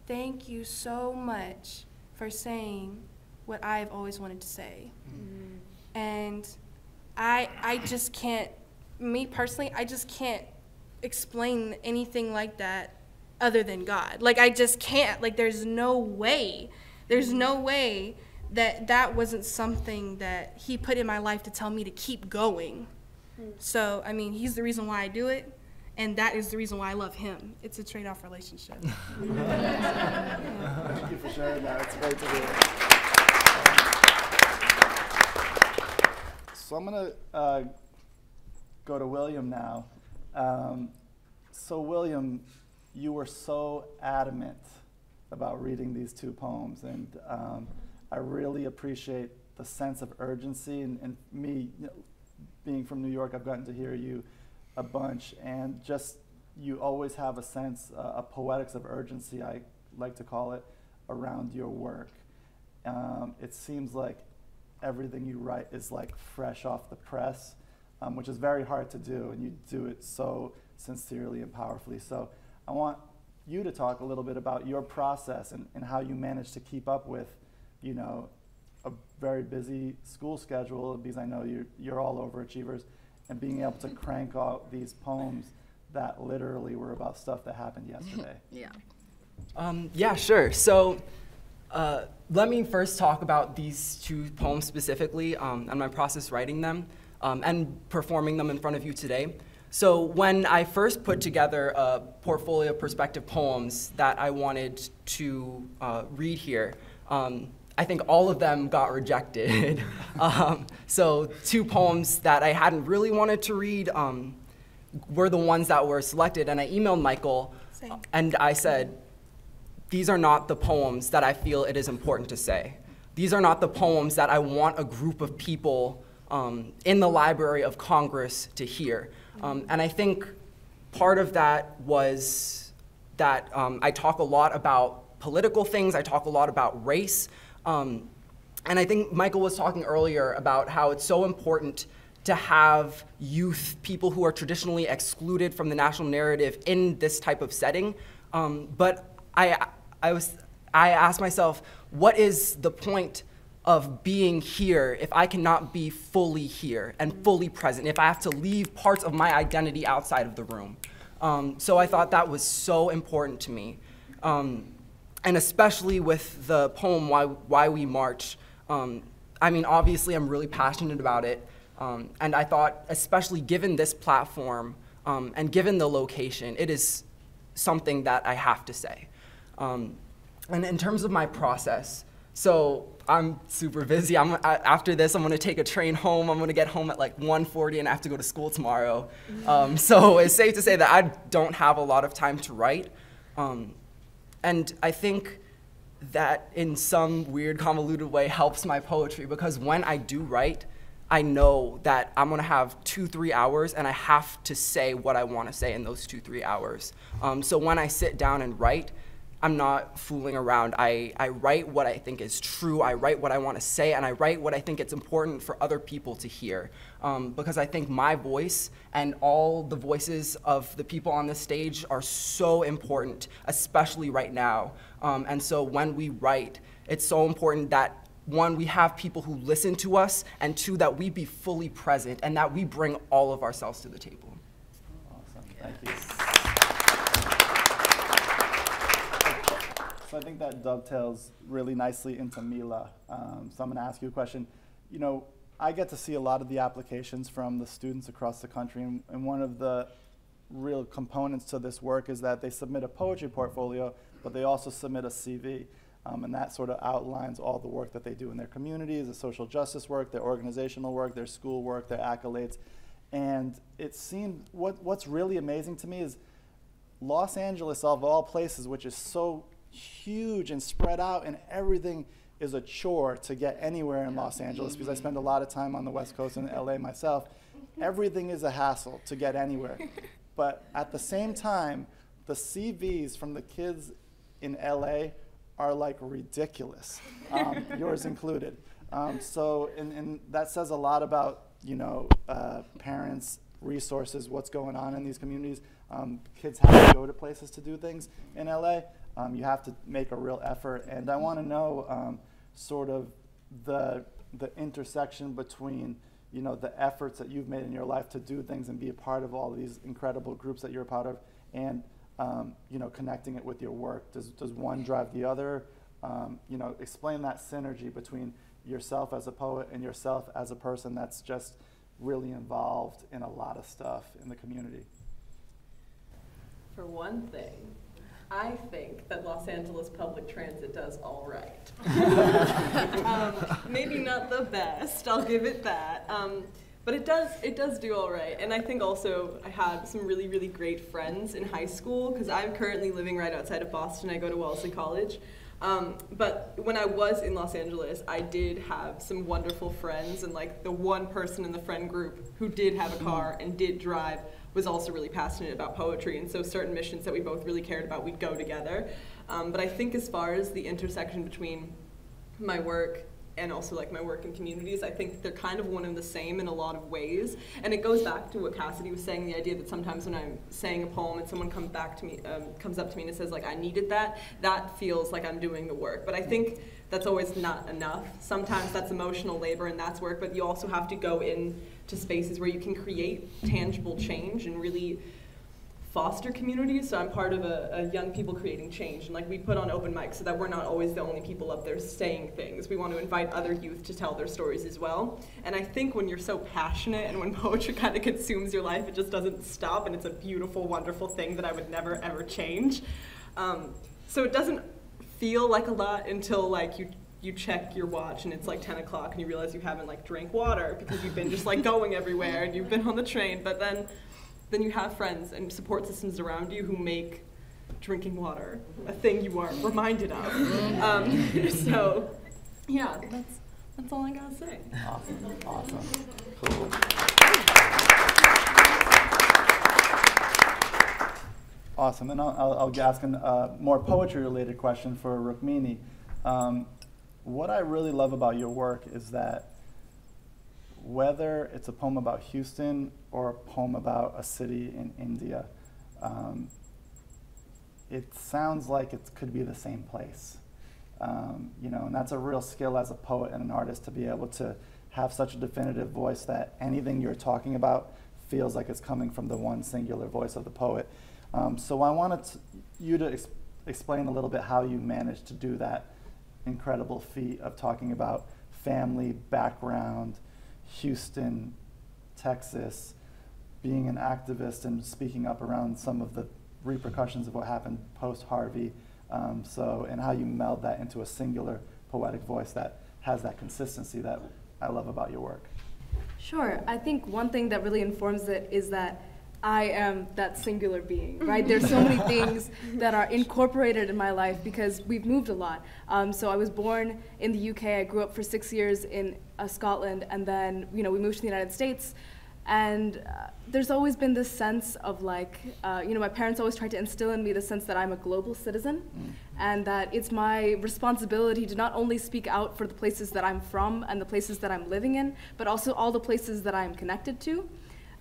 thank you so much for saying what I've always wanted to say. Mm-hmm. And I just can't, me personally, I just can't explain anything like that other than God. Like, I just can't. Like, there's no way that wasn't something that he put in my life to tell me to keep going. So, I mean, he's the reason why I do it, and that is the reason why I love him. It's a trade-off relationship. Thank you for sharing that. It's great to hear. So I'm going to go to William now. So William, you were so adamant about reading these two poems, and I really appreciate the sense of urgency, and me, being from New York, I've gotten to hear you a bunch, and just you always have a sense, a poetics of urgency, I like to call it, around your work. It seems like everything you write is like fresh off the press, which is very hard to do, and you do it so sincerely and powerfully. So I want you to talk a little bit about your process and how you manage to keep up with, a very busy school schedule, because I know you're all overachievers, and being able to crank out these poems that literally were about stuff that happened yesterday. Yeah, sure. So let me first talk about these two poems specifically and my process writing them and performing them in front of you today. So when I first put together a portfolio of perspective poems that I wanted to read here, I think all of them got rejected. So two poems that I hadn't really wanted to read were the ones that were selected, and I emailed Michael and I said, these are not the poems that I feel it is important to say. these are not the poems that I want a group of people in the Library of Congress to hear. And I think part of that was that I talk a lot about political things, I talk a lot about race, and I think Michael was talking earlier about how it's so important to have youth, people who are traditionally excluded from the national narrative in this type of setting. But I asked myself, what is the point of being here if I cannot be fully here and fully present, if I have to leave parts of my identity outside of the room? So I thought that was so important to me. And especially with the poem, Why We March. I mean, obviously I'm really passionate about it. And I thought, especially given this platform and given the location, it is something that I have to say. And in terms of my process, so I'm super busy. After this, I'm gonna take a train home. I'm gonna get home at like 1:40 and I have to go to school tomorrow. So it's safe to say that I don't have a lot of time to write. And I think that in some weird, convoluted way helps my poetry, because when I do write, I know that I'm gonna have 2-3 hours and I have to say what I wanna say in those 2-3 hours. So when I sit down and write, I'm not fooling around. I write what I think is true, I write what I wanna say, and I write what I think it's important for other people to hear. Because I think my voice and all the voices of the people on this stage are so important, especially right now. And so when we write, it's so important that, one, we have people who listen to us, and two, that we be fully present and that we bring all of ourselves to the table. Awesome, thank you. So I think that dovetails really nicely into Mila. So I'm gonna ask you a question. You know, I get to see a lot of the applications from the students across the country, and one of the real components to this work is that they submit a poetry portfolio, but they also submit a CV. And that sort of outlines all the work that they do in their communities, the social justice work, their organizational work, their school work, their accolades. And it seemed, what's really amazing to me is Los Angeles, of all places, which is so huge and spread out, and everything is a chore to get anywhere in Los Angeles, because I spend a lot of time on the West Coast and LA myself. Everything is a hassle to get anywhere. But at the same time, the CVs from the kids in LA are like ridiculous, yours included. So and that says a lot about, you know, parents, resources, what's going on in these communities. Kids have to go to places to do things in LA. You have to make a real effort. And I wanna know sort of the intersection between, you know, the efforts that you've made in your life to do things and be a part of all of these incredible groups that you're a part of, and you know, connecting it with your work. Does one drive the other? You know, explain that synergy between yourself as a poet and yourself as a person that's just really involved in a lot of stuff in the community. For one thing, I think that Los Angeles public transit does all right. Maybe not the best, I'll give it that. But it does do all right. And I think also I had some really, really great friends in high school, because I'm currently living right outside of Boston. I go to Wellesley College. But when I was in Los Angeles, I did have some wonderful friends, and like the one person in the friend group who did have a car and did drive was also really passionate about poetry, and so certain missions that we both really cared about, we'd go together. But I think as far as the intersection between my work and also like my work in communities, I think they're kind of one and the same in a lot of ways. And it goes back to what Cassidy was saying, the idea that sometimes when I'm saying a poem and someone comes up to me and says like, I needed that, that feels like I'm doing the work. But I think that's always not enough. Sometimes that's emotional labor and that's work, but you also have to go into spaces where you can create tangible change and really foster communities. So I'm part of a young people creating change, and like we put on open mics so that we're not always the only people up there saying things. We want to invite other youth to tell their stories as well. And I think when you're so passionate and when poetry kind of consumes your life, it just doesn't stop, and it's a beautiful, wonderful thing that I would never ever change. So it doesn't feel like a lot until like you check your watch and it's like 10 o'clock and you realize you haven't like drank water because you've been just like going everywhere and you've been on the train. But then you have friends and support systems around you who make drinking water a thing you are reminded of. So yeah, that's all I gotta say. Awesome. Cool. Awesome, and I'll ask a more poetry-related question for Rukmini. What I really love about your work is that whether it's a poem about Houston or a poem about a city in India, it sounds like it could be the same place. You know, and that's a real skill as a poet and an artist to be able to have such a definitive voice that anything you're talking about feels like it's coming from the one singular voice of the poet. So I wanted you to explain a little bit how you managed to do that incredible feat of talking about family, background, Houston, Texas, being an activist and speaking up around some of the repercussions of what happened post-Harvey, and how you meld that into a singular poetic voice that has that consistency that I love about your work. Sure. I think one thing that really informs it is that I am that singular being, right? There's so many things that are incorporated in my life because we've moved a lot. So I was born in the UK. I grew up for 6 years in Scotland, and then we moved to the United States. And there's always been this sense of like, my parents always tried to instill in me the sense that I'm a global citizen, and that it's my responsibility to not only speak out for the places that I'm from and the places that I'm living in, but also all the places that I'm connected to.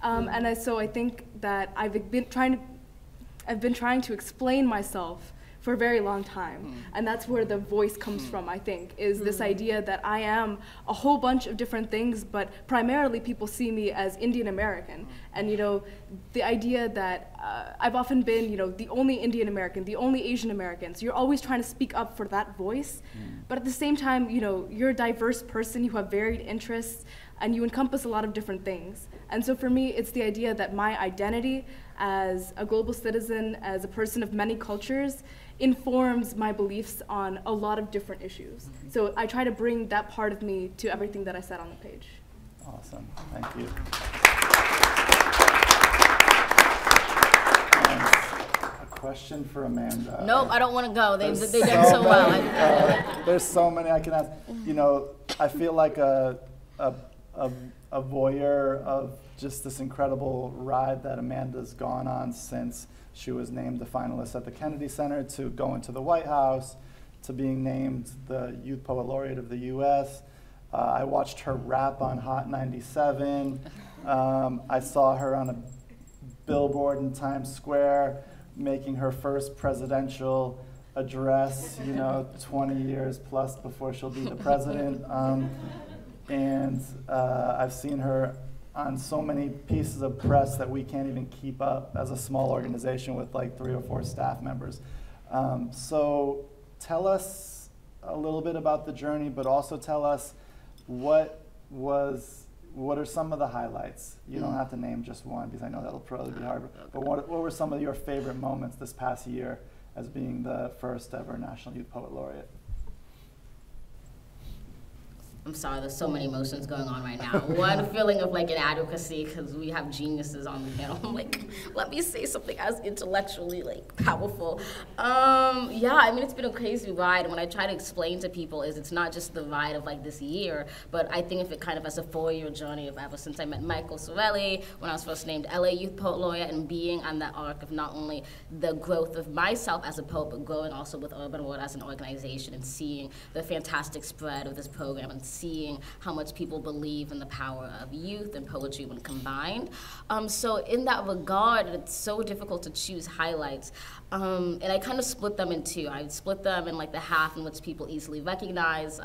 So I think that I've been trying to explain myself for a very long time, and that's where the voice comes from. I think is this idea that I am a whole bunch of different things, but primarily people see me as Indian American, and the idea that I've often been the only Indian American, the only Asian American. So you're always trying to speak up for that voice, but at the same time, you're a diverse person. You have varied interests, and you encompass a lot of different things. And so for me, it's the idea that my identity as a global citizen, as a person of many cultures, informs my beliefs on a lot of different issues. So I try to bring that part of me to everything that I said on the page. Awesome, thank you. A question for Amanda. Nope, I don't want to go. They did so well. There's so many I can ask. I feel like a voyeur of just this incredible ride that Amanda's gone on since she was named the finalist at the Kennedy Center, to going to the White House, to being named the Youth Poet Laureate of the US. I watched her rap on Hot 97. I saw her on a billboard in Times Square making her first presidential address, 20 years plus before she'll be the president. And I've seen her on so many pieces of press that we can't even keep up as a small organization with like 3 or 4 staff members. So tell us a little bit about the journey, but also tell us what are some of the highlights? You don't have to name just one because I know that'll probably be hard, but what were some of your favorite moments this past year as being the first ever National Youth Poet Laureate? I'm sorry, there's so many emotions going on right now. One feeling of like inadequacy because we have geniuses on the panel. I'm like, let me say something as intellectually like powerful. It's been a crazy ride. And what I try to explain to people is it's not just the ride of like this year, but I think of it kind of as a 4-year journey of ever since I met Michael Cirelli when I was first named LA Youth Poet Laureate, and being on that arc of not only the growth of myself as a poet, but growing also with Urban Word as an organization and seeing the fantastic spread of this program and seeing how much people believe in the power of youth and poetry when combined. So in that regard, it's so difficult to choose highlights. And I kind of split them in two. I split them in like the half in which people easily recognize.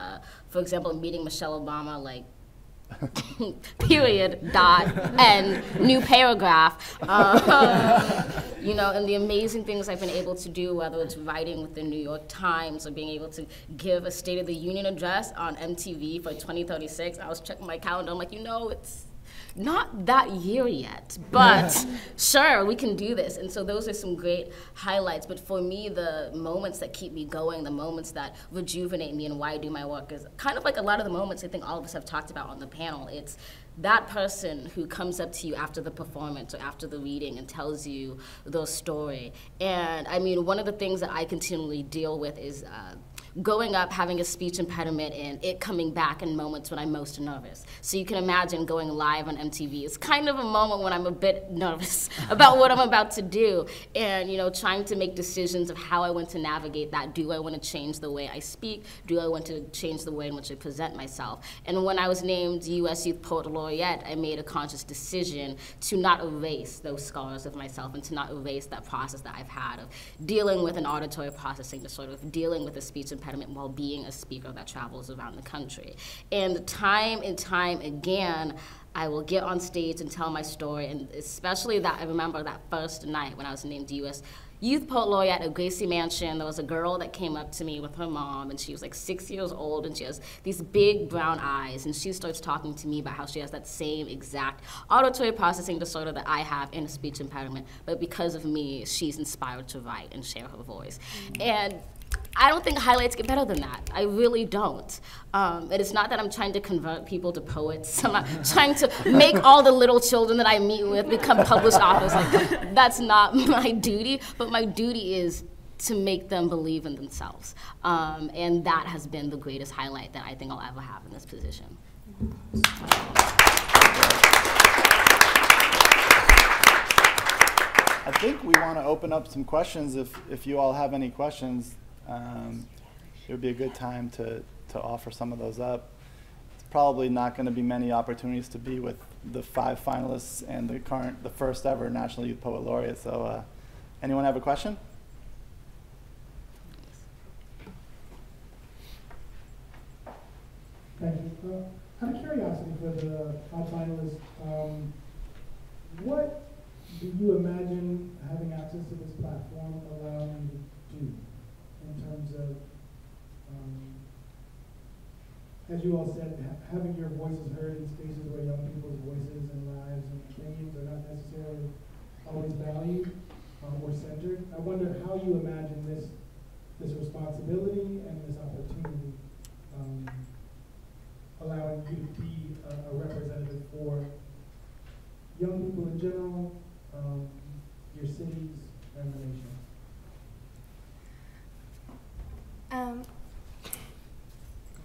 For example, meeting Michelle Obama, like, period, dot, end, new paragraph. And the amazing things I've been able to do, whether it's writing with the New York Times or being able to give a State of the Union address on MTV for 2036. I was checking my calendar, I'm like, it's not that year yet, but sure, we can do this. And so those are some great highlights. But for me, the moments that keep me going, the moments that rejuvenate me and why I do my work is kind of like a lot of the moments I think all of us have talked about on the panel. It's that person who comes up to you after the performance or after the reading and tells you their story. And I mean, one of the things that I continually deal with is growing up having a speech impediment and it coming back in moments when I'm most nervous. So you can imagine going live on MTV is kind of a moment when I'm a bit nervous about what I'm about to do, and trying to make decisions of how I want to navigate that. Do I want to change the way I speak? Do I want to change the way in which I present myself? And when I was named U.S. Youth Poet Laureate, I made a conscious decision to not erase those scars of myself and to not erase that process that I've had of dealing with an auditory processing disorder, of dealing with a speech impediment while being a speaker that travels around the country. And time again, I will get on stage and tell my story, and especially that I remember that first night when I was named U.S. Youth Poet Laureate at Gracie Mansion. There was a girl that came up to me with her mom, and she was like 6 years old, and she has these big brown eyes, and she starts talking to me about how she has that same exact auditory processing disorder that I have and a speech impediment, but because of me, she's inspired to write and share her voice. And I don't think highlights get better than that. I really don't. It is not that I'm trying to convert people to poets. I'm not trying to make all the little children that I meet with become published authors. Like, that's not my duty, but my duty is to make them believe in themselves. And that has been the greatest highlight that I think I'll ever have in this position. I think we want to open up some questions if you all have any questions. It would be a good time to offer some of those up. It's probably not going to be many opportunities to be with the 5 finalists and the first ever National Youth Poet Laureate. So anyone have a question? Thank you. Out of curiosity for the 5 finalists, what do you imagine having access to this platform allowing you to do in terms of, as you all said, having your voices heard in spaces where young people's voices and lives and opinions are not necessarily always valued or centered? I wonder how you imagine this responsibility and this opportunity allowing you to be a representative for young people in general, your cities, and the nation.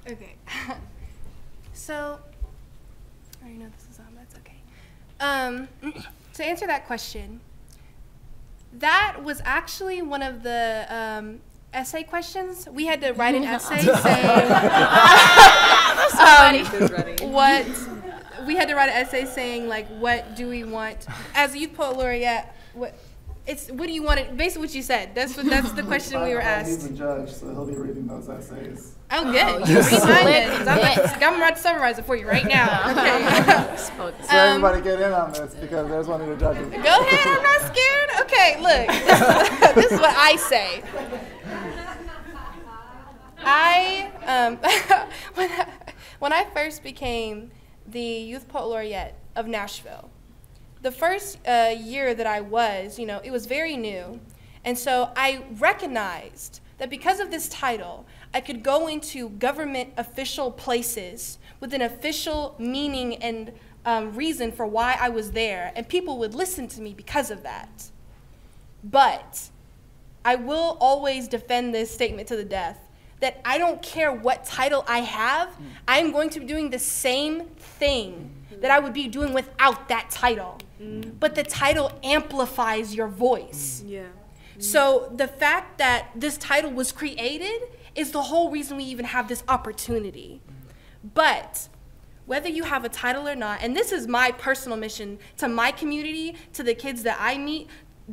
Okay. So, I already know this is on, but it's okay. To answer that question, that was actually one of the essay questions. We had to write an essay saying we had to write an essay saying, like, what do we want as a Youth Poet Laureate? What do you want? Basically, what you said. That's the question we were asked. He's the judge, so he'll be reading those essays. Oh, good. You read mine. I'm about to summarize it for you right now. Okay. So everybody get in on this because there's one of the judges. Go ahead. I'm not scared. Okay. Look, this is what I say. When I first became the Youth Poet Laureate of Nashville, the first year that I was, it was very new. And so I recognized that because of this title, I could go into government official places with an official meaning and reason for why I was there, and people would listen to me because of that. But I will always defend this statement to the death, that I don't care what title I have, I'm going to be doing the same thing that I would be doing without that title. But the title amplifies your voice. So the fact that this title was created is the whole reason we even have this opportunity. But whether you have a title or not, and this is my personal mission to my community, to the kids that I meet,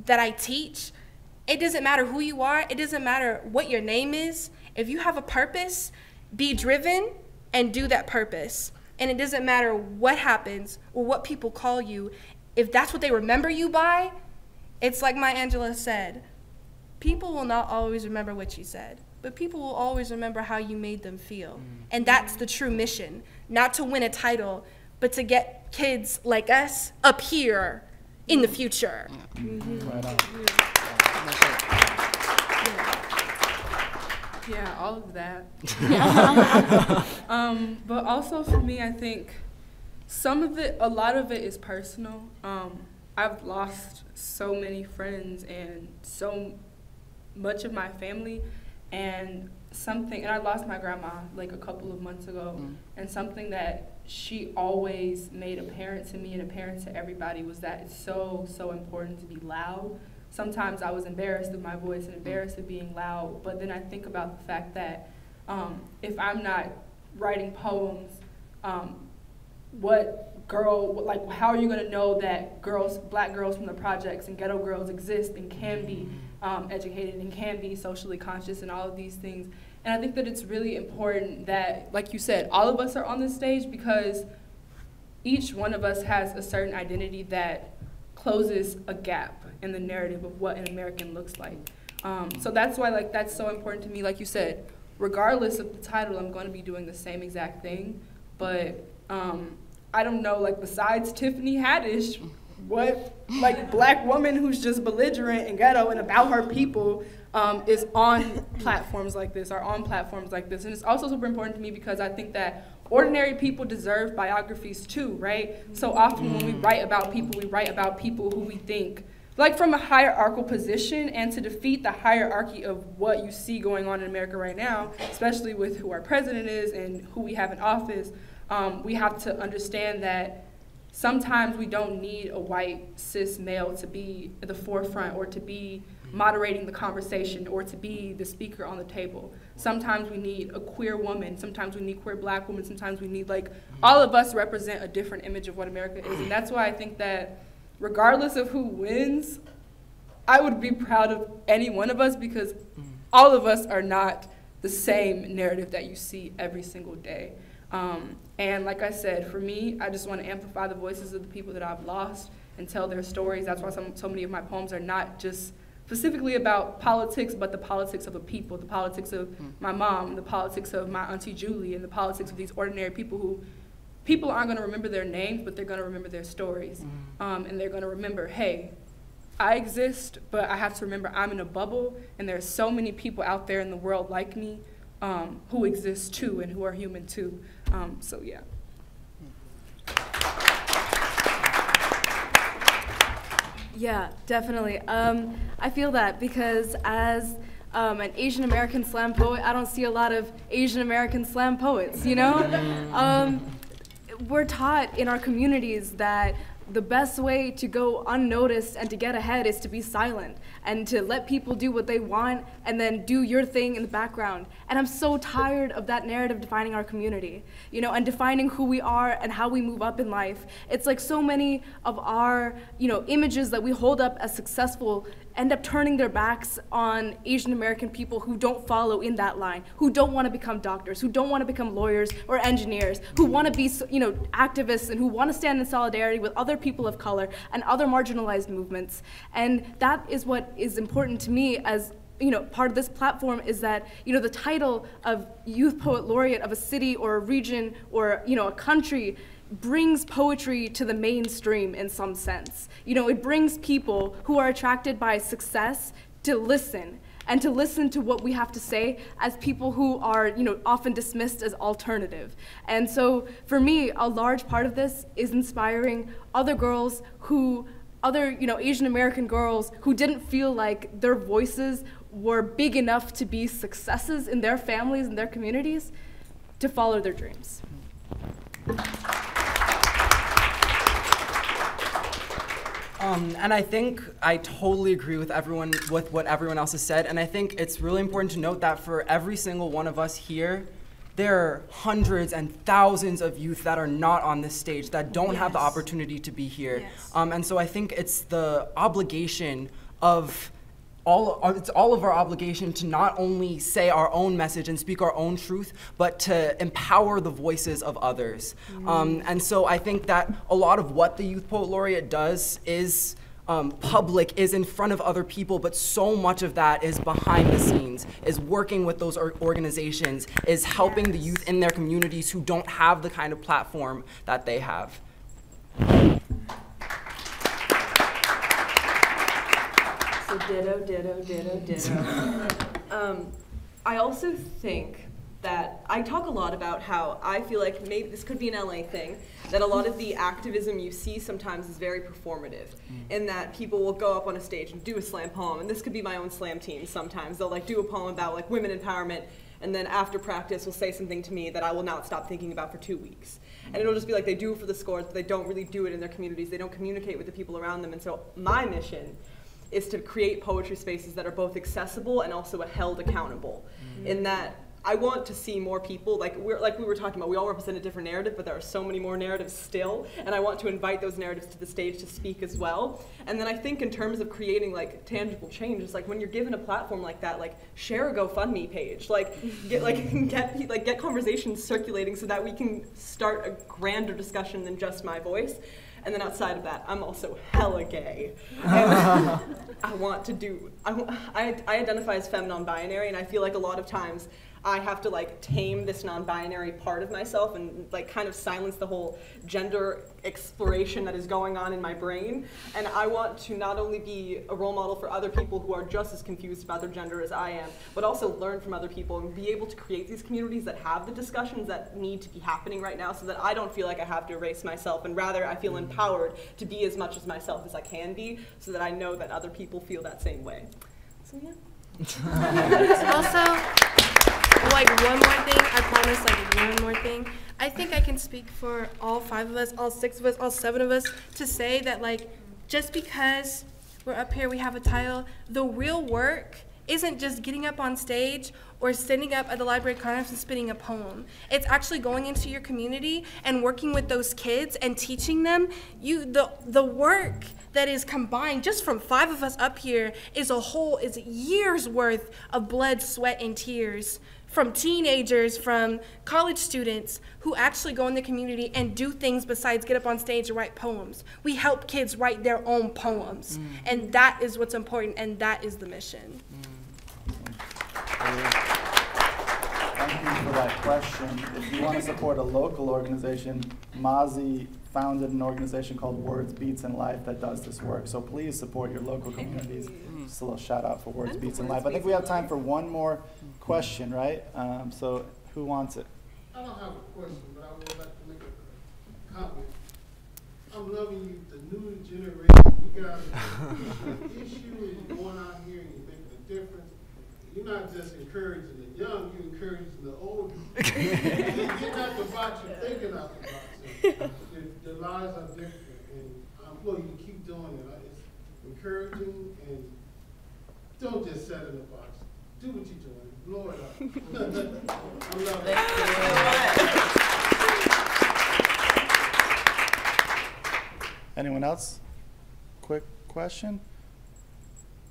that I teach, it doesn't matter who you are, it doesn't matter what your name is. If you have a purpose, be driven and do that purpose. And it doesn't matter what happens or what people call you. If that's what they remember you by, it's like Maya Angelou said, people will not always remember what you said, but people will always remember how you made them feel. And that's the true mission, not to win a title, but to get kids like us up here in the future. Right on. Yeah, all of that. But also for me, I think a lot of it is personal. I've lost so many friends and so much of my family, And I lost my grandma like a couple of months ago, and something that she always made apparent to me and apparent to everybody was that it's so, so important to be loud. Sometimes I was embarrassed of my voice and embarrassed of being loud, but then I think about the fact that if I'm not writing poems, how are you gonna know that black girls from the projects and ghetto girls exist and can be educated and can be socially conscious and all of these things? And I think that it's really important that, like you said, all of us are on this stage because each one of us has a certain identity that closes a gap in the narrative of what an American looks like. So that's why that's so important to me. Like you said, regardless of the title, I'm going to be doing the same exact thing. But I don't know, besides Tiffany Haddish, what black woman who's just belligerent and ghetto and about her people is on platforms like this, And it's also super important to me because I think that ordinary people deserve biographies too, right? So often when we write about people who we think, from a hierarchical position, and to defeat the hierarchy of what you see going on in America right now, especially with who our president is and who we have in office, we have to understand that sometimes we don't need a white cis male to be at the forefront or to be moderating the conversation or to be the speaker on the table. Sometimes we need a queer woman, sometimes we need queer black women, sometimes we need all of us represent a different image of what America is. And that's why I think that regardless of who wins, I would be proud of any one of us because all of us are not the same narrative that you see every single day. And like I said, for me, I just want to amplify the voices of the people that I've lost and tell their stories. That's why so many of my poems are not just specifically about politics, but the politics of a people, the politics of my mom, the politics of my Auntie Julie, and the politics of these ordinary people who people aren't going to remember their names, but they're going to remember their stories. And they're going to remember, hey, I exist, but I have to remember I'm in a bubble, and there's so many people out there in the world like me who exist too and who are human too. So yeah. Yeah, definitely. I feel that because as an Asian American slam poet, I don't see a lot of Asian American slam poets, you know? We're taught in our communities that the best way to go unnoticed and to get ahead is to be silent and to let people do what they want and then do your thing in the background. And I'm so tired of that narrative defining our community, you know, and defining who we are and how we move up in life. It's like so many of our, you know, images that we hold up as successful end up turning their backs on Asian American people who don't follow in that line, who don't want to become doctors, who don't want to become lawyers or engineers, who want to be, you know, activists and who want to stand in solidarity with other people of color and other marginalized movements. And that is what is important to me as, you know, part of this platform is that, you know, the title of Youth Poet Laureate of a city or a region or, you know, a country brings poetry to the mainstream in some sense. You know, it brings people who are attracted by success to listen and to listen to what we have to say as people who are, you know, often dismissed as alternative. And so for me, a large part of this is inspiring other girls who, you know, Asian American girls who didn't feel like their voices were big enough to be successes in their families and their communities to follow their dreams. And I think I totally agree with what everyone else has said, and I think it's really important to note that for every single one of us here, there are hundreds and thousands of youth that are not on this stage, that don't have the opportunity to be here. Yes. And so I think it's the obligation of it's all of our obligation to not only say our own message and speak our own truth, but to empower the voices of others. And so I think that a lot of what the Youth Poet Laureate does is public, is in front of other people, but so much of that is behind the scenes, is working with those organizations, is helping the youth in their communities who don't have the kind of platform that they have. Ditto, ditto, ditto, ditto. I also think that I talk a lot about how I feel like maybe this could be an LA thing, that a lot of the activism you see sometimes is very performative, in that people will go up on a stage and do a slam poem, and this could be my own slam team sometimes. They'll like do a poem about like women empowerment, and then after practice will say something to me that I will not stop thinking about for 2 weeks. And it'll just be like they do it for the scores, but they don't really do it in their communities. They don't communicate with the people around them. And so my mission is to create poetry spaces that are both accessible and also held accountable, in that I want to see more people, like we were talking about, we all represent a different narrative, but there are so many more narratives still, and I want to invite those narratives to the stage to speak as well. And then I think in terms of creating like tangible change, it's like when you're given a platform like that, like share a GoFundMe page, like get conversations circulating so that we can start a grander discussion than just my voice. And then outside of that, I'm also hella gay. And I identify as femme non-binary, and I feel like a lot of times I have to like tame this non-binary part of myself and like kind of silence the whole gender exploration that is going on in my brain. And I want to not only be a role model for other people who are just as confused about their gender as I am, but also learn from other people and be able to create these communities that have the discussions that need to be happening right now, so that I don't feel like I have to erase myself, and rather I feel empowered to be as much as myself as I can be, so that I know that other people feel that same way. So yeah. Also, like one more thing, I promise, like one more thing. I think I can speak for all 5 of us, all 6 of us, all 7 of us to say that like just because we're up here, we have a title, the real work isn't just getting up on stage or standing up at the Library of Congress and spitting a poem. It's actually going into your community and working with those kids and teaching them. The work that is combined just from 5 of us up here is years worth of blood, sweat, and tears from teenagers, from college students who actually go in the community and do things besides get up on stage and write poems. We help kids write their own poems, and that is what's important, and that is the mission. Thank you for that question. If you want to support a local organization, Mazi founded an organization called Words, Beats, and Life that does this work. So please support your local communities. Just a little shout out for Words, Beats, and Life. I think we have time for one more question, right? So who wants it? I don't have a question, but I would like to make a comment. I'm loving you, the new generation. You guys, the issue is going out here and you're making a difference. You're not just encouraging the young, you're encouraging the older. Get out the box, you're thinking out the box. The lives are different, and I'm willing to keep doing it. It's encouraging, and don't just set in the box. Do what you're doing. Blow it up. I love it. Anyone else? Quick question.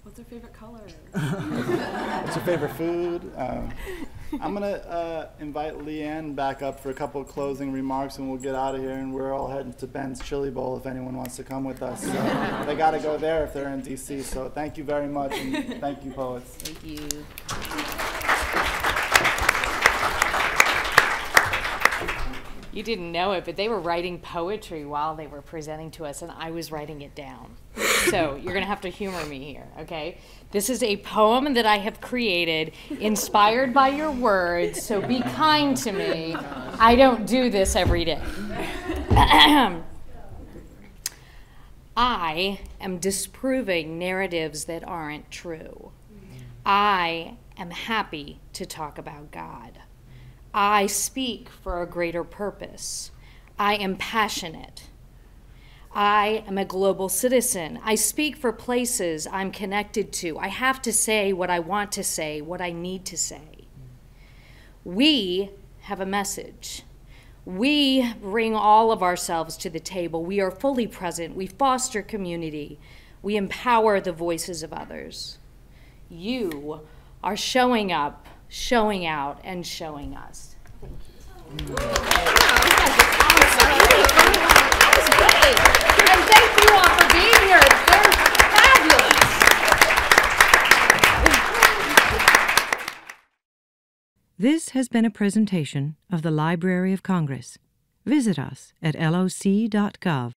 What's your favorite color? What's your favorite food? I'm going to invite Leanne back up for a couple of closing remarks, and we'll get out of here, and we're all heading to Ben's Chili Bowl if anyone wants to come with us. So they got to go there if they're in D.C. So thank you very much, and thank you, poets. Thank you. You didn't know it, but they were writing poetry while they were presenting to us, and I was writing it down. So you're going to have to humor me here, okay? This is a poem that I have created, inspired by your words, so be kind to me. I don't do this every day. I am disproving narratives that aren't true. I am happy to talk about God. I speak for a greater purpose. I am passionate. I am a global citizen. I speak for places I'm connected to. I have to say what I want to say, what I need to say. We have a message. We bring all of ourselves to the table. We are fully present. We foster community. We empower the voices of others. You are showing up, showing out, and showing us. Thank you. And thank you all for being here. They're fabulous. This has been a presentation of the Library of Congress. Visit us at loc.gov.